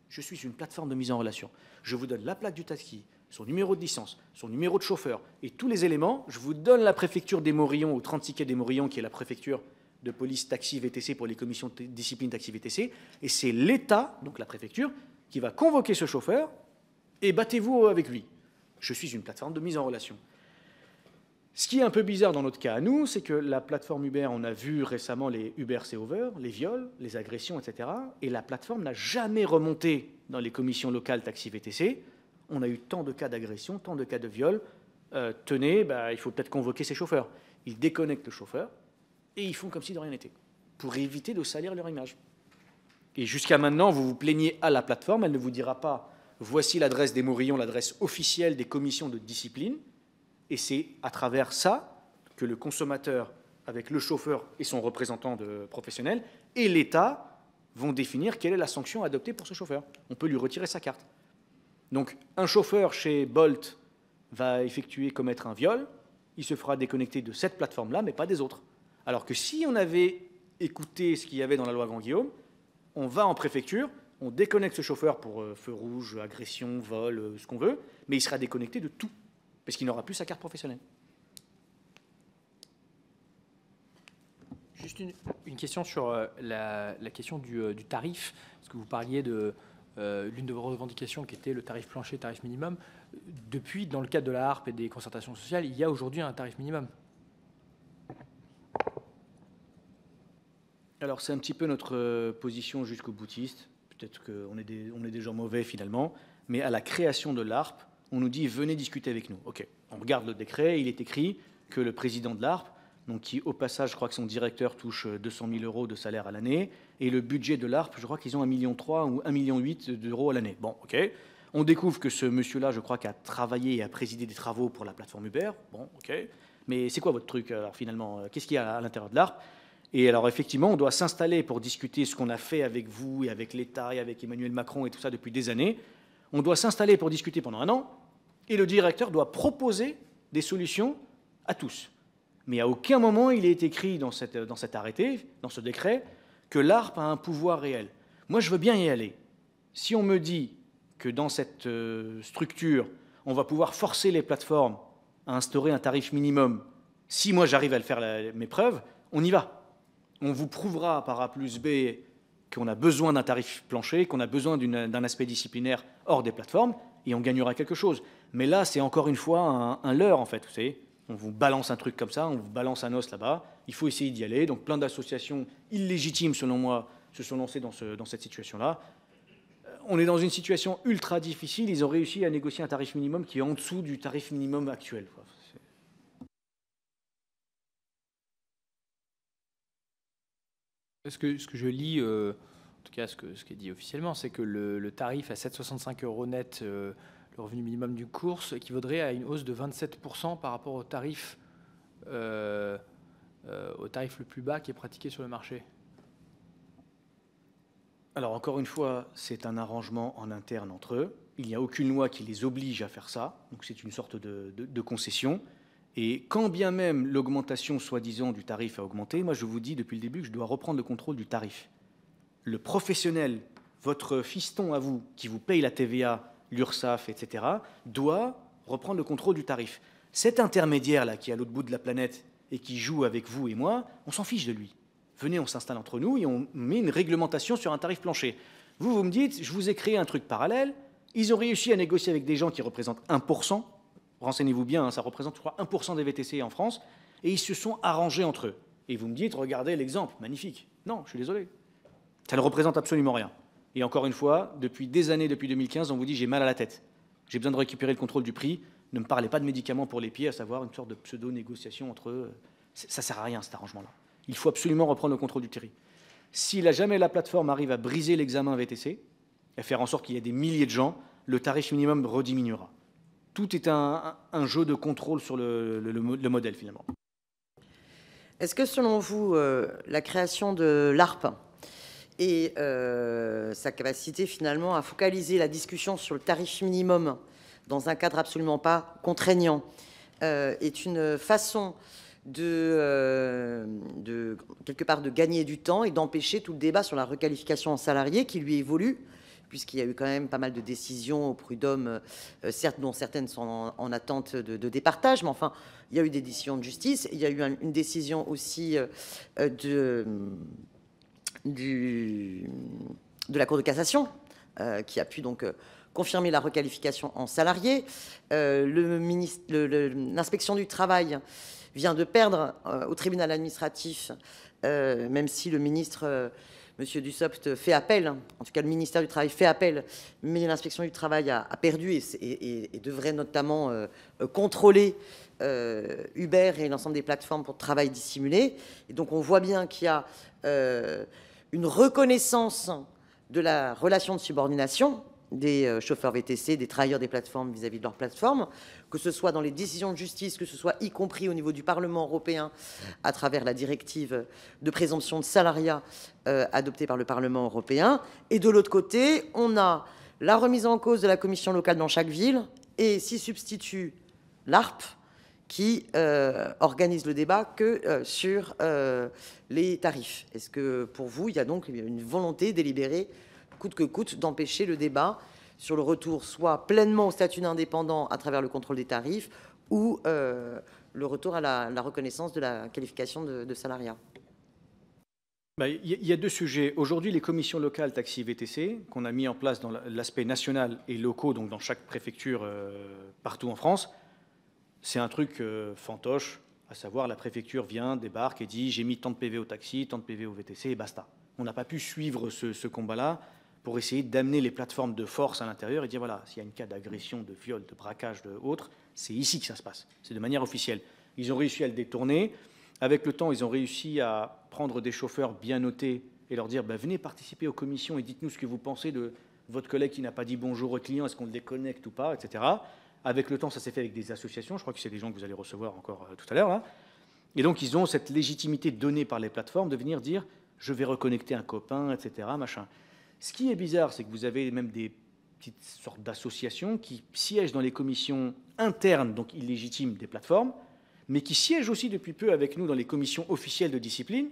je suis une plateforme de mise en relation. Je vous donne la plaque du taxi, son numéro de licence, son numéro de chauffeur et tous les éléments. Je vous donne la préfecture des Morillons, au 36 quai des Morillons, qui est la préfecture de police taxi VTC pour les commissions de discipline taxi VTC. Et c'est l'État, donc la préfecture, qui va convoquer ce chauffeur et battez-vous avec lui. Je suis une plateforme de mise en relation. Ce qui est un peu bizarre dans notre cas à nous, c'est que la plateforme Uber, on a vu récemment les Uber c'est over, les viols, les agressions, etc. Et la plateforme n'a jamais remonté dans les commissions locales taxi VTC. On a eu tant de cas d'agression, tant de cas de viol. Tenez, il faut peut-être convoquer ces chauffeurs. Ils déconnectent le chauffeur et ils font comme si de rien n'était, pour éviter de salir leur image. Et jusqu'à maintenant, vous vous plaignez à la plateforme, elle ne vous dira pas « voici l'adresse des Morillons, l'adresse officielle des commissions de discipline ». Et c'est à travers ça que le consommateur, avec le chauffeur et son représentant professionnel, et l'État vont définir quelle est la sanction adoptée pour ce chauffeur. On peut lui retirer sa carte. Donc, un chauffeur chez Bolt va commettre un viol, il se fera déconnecter de cette plateforme-là, mais pas des autres. Alors que si on avait écouté ce qu'il y avait dans la loi Grand-Guillaume, on va en préfecture, on déconnecte ce chauffeur pour feu rouge, agression, vol, ce qu'on veut, mais il sera déconnecté de tout, parce qu'il n'aura plus sa carte professionnelle. Juste une question sur la question du tarif, parce que vous parliez de l'une de vos revendications qui était le tarif plancher, tarif minimum. Depuis, dans le cadre de la HARP et des concertations sociales, il y a aujourd'hui un tarif minimum. Alors c'est un petit peu notre position jusqu'au boutiste. Peut-être qu'on est des gens mauvais finalement, mais à la création de l'ARP, on nous dit « venez discuter avec nous ». Ok, on regarde le décret, il est écrit que le président de l'ARP, donc qui au passage, je crois que son directeur touche 200 000 € de salaire à l'année, et le budget de l'ARP, je crois qu'ils ont 1,3 million ou 1,8 million d'euros à l'année. Bon, ok. On découvre que ce monsieur-là, je crois, qui a travaillé et a présidé des travaux pour la plateforme Uber. Bon, ok. Mais c'est quoi votre truc, alors finalement? Qu'est-ce qu'il y a à l'intérieur de l'ARP? Et alors effectivement, on doit s'installer pour discuter ce qu'on a fait avec vous et avec l'État et avec Emmanuel Macron et tout ça depuis des années. On doit s'installer pour discuter pendant 1 an, et le directeur doit proposer des solutions à tous. Mais à aucun moment il est écrit dans cet arrêté, dans ce décret, que l'ARP a un pouvoir réel. Moi, je veux bien y aller. Si on me dit que dans cette structure, on va pouvoir forcer les plateformes à instaurer un tarif minimum, si moi j'arrive à le faire mes preuves, on y va. On vous prouvera par A plus B qu'on a besoin d'un tarif plancher, qu'on a besoin d'un aspect disciplinaire hors des plateformes, et on gagnera quelque chose. Mais là, c'est encore une fois un leurre, en fait. Vous savez, on vous balance un truc comme ça, on vous balance un os là-bas, il faut essayer d'y aller. Donc plein d'associations illégitimes, selon moi, se sont lancées dans cette situation-là. On est dans une situation ultra difficile, ils ont réussi à négocier un tarif minimum qui est en dessous du tarif minimum actuel, quoi. Ce que je lis, en tout cas ce qui est dit officiellement, c'est que le tarif à 7,65 € net, le revenu minimum d'une course, équivaudrait à une hausse de 27% par rapport au tarif le plus bas qui est pratiqué sur le marché. Alors encore une fois, c'est un arrangement en interne entre eux. Il n'y a aucune loi qui les oblige à faire ça, donc c'est une sorte de concession. Et quand bien même l'augmentation soi-disant du tarif a augmenté, moi je vous dis depuis le début que je dois reprendre le contrôle du tarif. le professionnel, votre fiston à vous, qui vous paye la TVA, l'URSSAF, etc., doit reprendre le contrôle du tarif. Cet intermédiaire-là, qui est à l'autre bout de la planète et qui joue avec vous et moi, on s'en fiche de lui. Venez, on s'installe entre nous et on met une réglementation sur un tarif plancher. Vous me dites, je vous ai créé un truc parallèle, ils ont réussi à négocier avec des gens qui représentent 1%, renseignez-vous bien, hein, ça représente, je crois, 1% des VTC en France, et ils se sont arrangés entre eux. Et vous me dites, regardez l'exemple, magnifique. Non, je suis désolé. Ça ne représente absolument rien. Et encore une fois, depuis des années, depuis 2015, on vous dit, j'ai mal à la tête. J'ai besoin de récupérer le contrôle du prix. Ne me parlez pas de médicaments pour les pieds, à savoir une sorte de pseudo-négociation entre eux. Ça ne sert à rien, cet arrangement-là. Il faut absolument reprendre le contrôle du prix. Si jamais la plateforme arrive à briser l'examen VTC et faire en sorte qu'il y ait des milliers de gens, le tarif minimum rediminuera. Tout est un jeu de contrôle sur le modèle, finalement. Est-ce que, selon vous, la création de l'ARP et sa capacité, finalement, à focaliser la discussion sur le tarif minimum dans un cadre absolument pas contraignant est une façon quelque part, de gagner du temps et d'empêcher tout le débat sur la requalification en salarié qui lui évolue, puisqu'il y a eu quand même pas mal de décisions au prud'homme, certes, dont certaines sont en attente de départage, mais enfin, il y a eu des décisions de justice. Il y a eu une décision aussi de la Cour de cassation qui a pu donc confirmer la requalification en salarié. L'inspection du travail vient de perdre au tribunal administratif, même si le ministre, M. Dussopt, fait appel, en tout cas le ministère du Travail fait appel, mais l'inspection du travail a perdu et devrait notamment contrôler Uber et l'ensemble des plateformes pour travail dissimulé. Et donc on voit bien qu'il y a une reconnaissance de la relation de subordination des chauffeurs VTC, des travailleurs des plateformes vis-à-vis de leurs plateformes, que ce soit dans les décisions de justice, que ce soit y compris au niveau du Parlement européen à travers la directive de présomption de salariat adoptée par le Parlement européen. Et de l'autre côté, on a la remise en cause de la commission locale dans chaque ville et s'y substitue l'ARP qui organise le débat que sur les tarifs. Est-ce que pour vous, il y a donc une volonté délibérée coûte que coûte, d'empêcher le débat sur le retour soit pleinement au statut d'indépendant à travers le contrôle des tarifs ou le retour à la reconnaissance de la qualification de salariat? Il y a deux sujets. Aujourd'hui, les commissions locales taxi VTC, qu'on a mis en place dans l'aspect national et locaux, donc dans chaque préfecture partout en France, c'est un truc fantoche, à savoir la préfecture vient, débarque et dit j'ai mis tant de PV au taxi, tant de PV au VTC et basta. On n'a pas pu suivre ce combat-là pour essayer d'amener les plateformes de force à l'intérieur et dire voilà, s'il y a un cas d'agression, de viol, de braquage, de autres, c'est ici que ça se passe. C'est de manière officielle. Ils ont réussi à le détourner. Avec le temps, ils ont réussi à prendre des chauffeurs bien notés et leur dire venez participer aux commissions et dites-nous ce que vous pensez de votre collègue qui n'a pas dit bonjour au client, est-ce qu'on le déconnecte ou pas, etc. Avec le temps, ça s'est fait avec des associations. Je crois que c'est des gens que vous allez recevoir encore tout à l'heure, là. Et donc, ils ont cette légitimité donnée par les plateformes de venir dire je vais reconnecter un copain, etc. Machin. Ce qui est bizarre, c'est que vous avez même des petites sortes d'associations qui siègent dans les commissions internes, donc illégitimes, des plateformes, mais qui siègent aussi depuis peu avec nous dans les commissions officielles de discipline.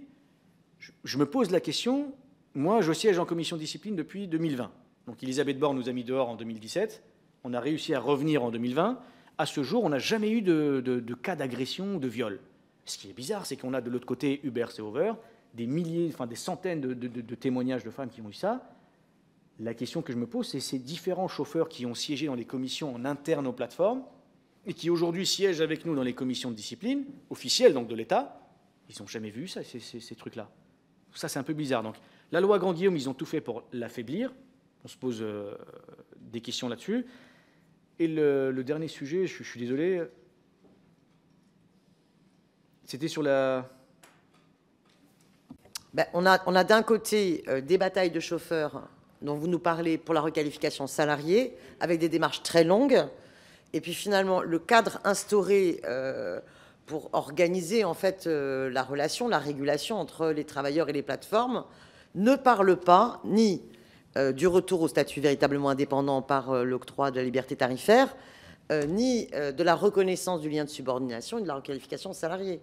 Je me pose la question, moi je siège en commission de discipline depuis 2020. Donc Elisabeth Borne nous a mis dehors en 2017, on a réussi à revenir en 2020. À ce jour, on n'a jamais eu de cas d'agression ou de viol. Ce qui est bizarre, c'est qu'on a de l'autre côté Uber Seehofer, des milliers, enfin des centaines de témoignages de femmes qui ont eu ça. La question que je me pose, c'est ces différents chauffeurs qui ont siégé dans les commissions en interne aux plateformes et qui aujourd'hui siègent avec nous dans les commissions de discipline officielles donc de l'État, ils n'ont jamais vu ça, ces trucs-là. Ça, c'est un peu bizarre. Donc, la loi Grand-Guillaume, ils ont tout fait pour l'affaiblir. On se pose des questions là-dessus. Et le dernier sujet, je suis désolé, c'était sur la... On a d'un côté des batailles de chauffeurs dont vous nous parlez pour la requalification salariée, avec des démarches très longues, et puis finalement le cadre instauré pour organiser en fait la relation, la régulation entre les travailleurs et les plateformes ne parle pas ni du retour au statut véritablement indépendant par l'octroi de la liberté tarifaire, ni de la reconnaissance du lien de subordination et de la requalification salariée.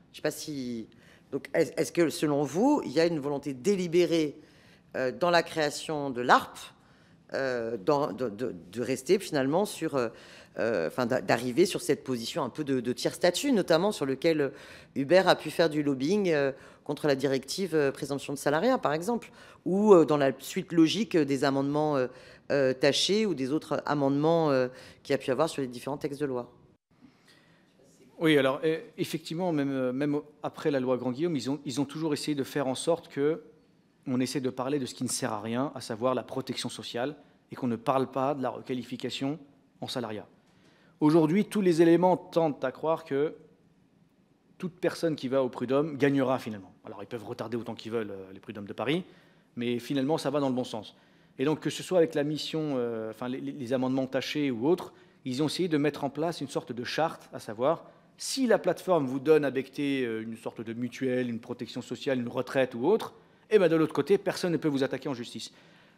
Je ne sais pas si... Donc, est-ce que, selon vous, il y a une volonté délibérée dans la création de l'ARP, de rester finalement sur, d'arriver sur cette position un peu de tiers statut, notamment sur lequel Uber a pu faire du lobbying contre la directive présomption de salariat, par exemple, ou dans la suite logique des amendements tachés ou des autres amendements qu'il y a pu avoir sur les différents textes de loi. Oui, alors effectivement, même après la loi Grand-Guillaume, ils ont toujours essayé de faire en sorte qu'on essaie de parler de ce qui ne sert à rien, à savoir la protection sociale, et qu'on ne parle pas de la requalification en salariat. Aujourd'hui, tous les éléments tendent à croire que toute personne qui va au prud'homme gagnera finalement. Alors, ils peuvent retarder autant qu'ils veulent les prud'hommes de Paris, mais finalement, ça va dans le bon sens. Et donc, que ce soit avec la mission, les amendements tachés ou autres, ils ont essayé de mettre en place une sorte de charte, à savoir, si la plateforme vous donne à becqueter une sorte de mutuelle, une protection sociale, une retraite ou autre, et bien de l'autre côté, personne ne peut vous attaquer en justice.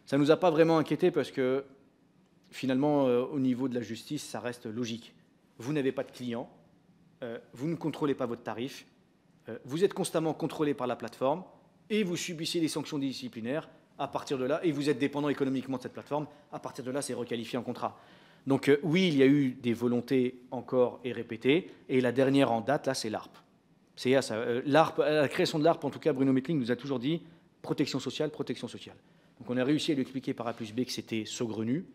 Ça ne nous a pas vraiment inquiétés parce que, finalement, au niveau de la justice, ça reste logique. Vous n'avez pas de clients, vous ne contrôlez pas votre tarif, vous êtes constamment contrôlé par la plateforme et vous subissez des sanctions disciplinaires à partir de là, et vous êtes dépendant économiquement de cette plateforme, à partir de là, c'est requalifié en contrat. Donc oui, il y a eu des volontés encore et répétées, et la dernière en date, là, c'est l'ARP. C'est l'ARP, la création de l'ARP, en tout cas, Bruno Mettling nous a toujours dit protection sociale, protection sociale. Donc on a réussi à lui expliquer par A plus B que c'était saugrenu.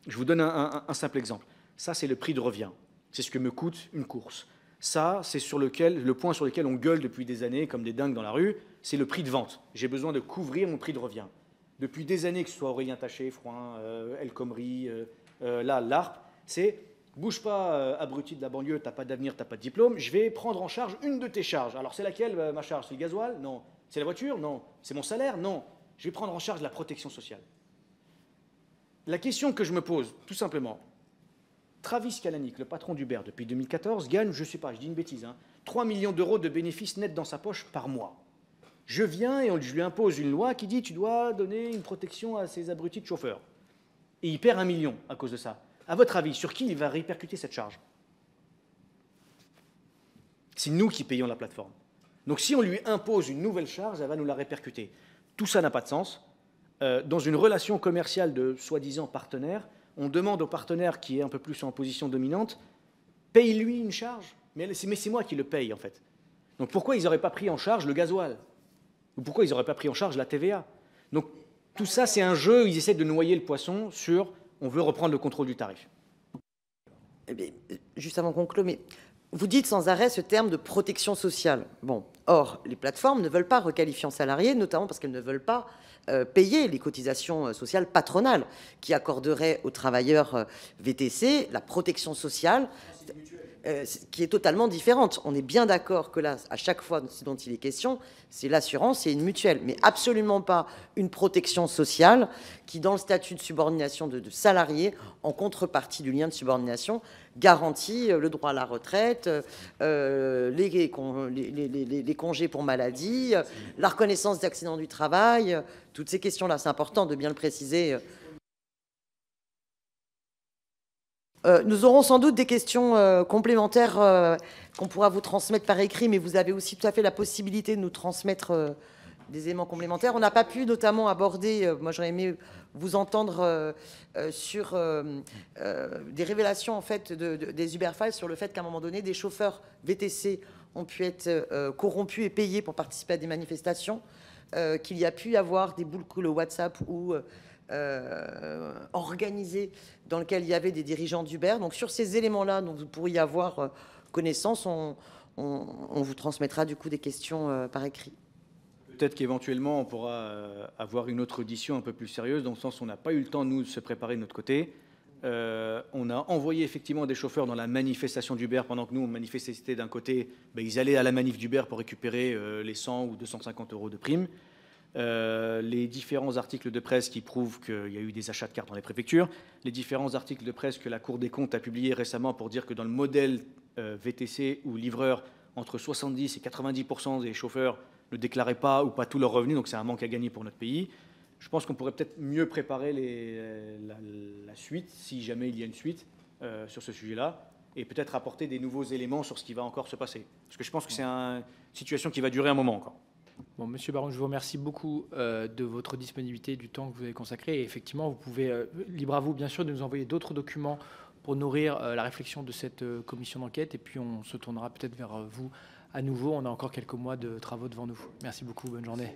Je vous donne un simple exemple. Ça, c'est le prix de revient. C'est ce que me coûte une course. Ça, c'est le point sur lequel on gueule depuis des années, comme des dingues dans la rue, c'est le prix de vente. J'ai besoin de couvrir mon prix de revient. Depuis des années, que ce soit Aurélien Taché, Frouin, El Khomri, là, l'ARP, c'est bouge pas, abruti de la banlieue, t'as pas d'avenir, t'as pas de diplôme, je vais prendre en charge une de tes charges. Alors c'est laquelle ma charge? C'est le gasoil? Non. C'est la voiture? Non. C'est mon salaire? Non. Je vais prendre en charge la protection sociale. La question que je me pose, tout simplement, Travis Kalanick, le patron d'Uber depuis 2014, gagne, je ne sais pas, je dis une bêtise, 3 millions d'euros de bénéfices nets dans sa poche par mois. Je viens et je lui impose une loi qui dit tu dois donner une protection à ces abrutis de chauffeurs. Et il perd 1 million à cause de ça. À votre avis, sur qui il va répercuter cette charge? C'est nous qui payons la plateforme. Donc si on lui impose une nouvelle charge, elle va nous la répercuter. Tout ça n'a pas de sens. Dans une relation commerciale de soi-disant partenaire, on demande au partenaire qui est un peu plus en position dominante, paye-lui une charge. Mais c'est moi qui le paye en fait. Donc pourquoi ils n'auraient pas pris en charge le gasoil? Ou pourquoi ils n'auraient pas pris en charge la TVA? Donc tout ça, c'est un jeu où ils essaient de noyer le poisson sur on veut reprendre le contrôle du tarif. Eh bien, juste avant qu'on clôt, mais vous dites sans arrêt ce terme de protection sociale. Bon, or, les plateformes ne veulent pas requalifier en salariés, notamment parce qu'elles ne veulent pas payer les cotisations sociales patronales qui accorderaient aux travailleurs VTC la protection sociale qui est totalement différente. On est bien d'accord que là, à chaque fois, ce dont il est question, c'est l'assurance et une mutuelle, mais absolument pas une protection sociale qui, dans le statut de subordination de salarié, en contrepartie du lien de subordination, garantit le droit à la retraite, les congés pour maladie, la reconnaissance d'accidents du travail, toutes ces questions-là. C'est important de bien le préciser. Nous aurons sans doute des questions complémentaires qu'on pourra vous transmettre par écrit, mais vous avez aussi tout à fait la possibilité de nous transmettre des éléments complémentaires. On n'a pas pu notamment aborder, moi j'aurais aimé vous entendre sur des révélations en fait des Uber Files sur le fait qu'à un moment donné, des chauffeurs VTC ont pu être corrompus et payés pour participer à des manifestations, qu'il y a pu y avoir des boules WhatsApp ou organisé dans lequel il y avait des dirigeants d'Uber. Donc sur ces éléments-là dont vous pourriez avoir connaissance, on vous transmettra du coup des questions par écrit. Peut-être qu'éventuellement on pourra avoir une autre audition un peu plus sérieuse, dans le sens où on n'a pas eu le temps, nous, de se préparer de notre côté. On a envoyé effectivement des chauffeurs dans la manifestation d'Uber pendant que nous, on manifestait d'un côté. Ils allaient à la manif d'Uber pour récupérer les 100 ou 250 euros de prime. Les différents articles de presse qui prouvent qu'il y a eu des achats de cartes dans les préfectures, les différents articles de presse que la Cour des comptes a publiés récemment pour dire que dans le modèle VTC ou livreur, entre 70 et 90% des chauffeurs ne déclaraient pas ou pas tous leurs revenus, donc c'est un manque à gagner pour notre pays. Je pense qu'on pourrait peut-être mieux préparer la suite, si jamais il y a une suite sur ce sujet-là, et peut-être apporter des nouveaux éléments sur ce qui va encore se passer. Parce que je pense que c'est une situation qui va durer un moment encore. Bon, Monsieur Baron, je vous remercie beaucoup de votre disponibilité, du temps que vous avez consacré. Et effectivement, vous pouvez, libre à vous, bien sûr, de nous envoyer d'autres documents pour nourrir la réflexion de cette commission d'enquête. Et puis, on se tournera peut-être vers vous à nouveau. On a encore quelques mois de travaux devant nous. Merci beaucoup. Bonne journée.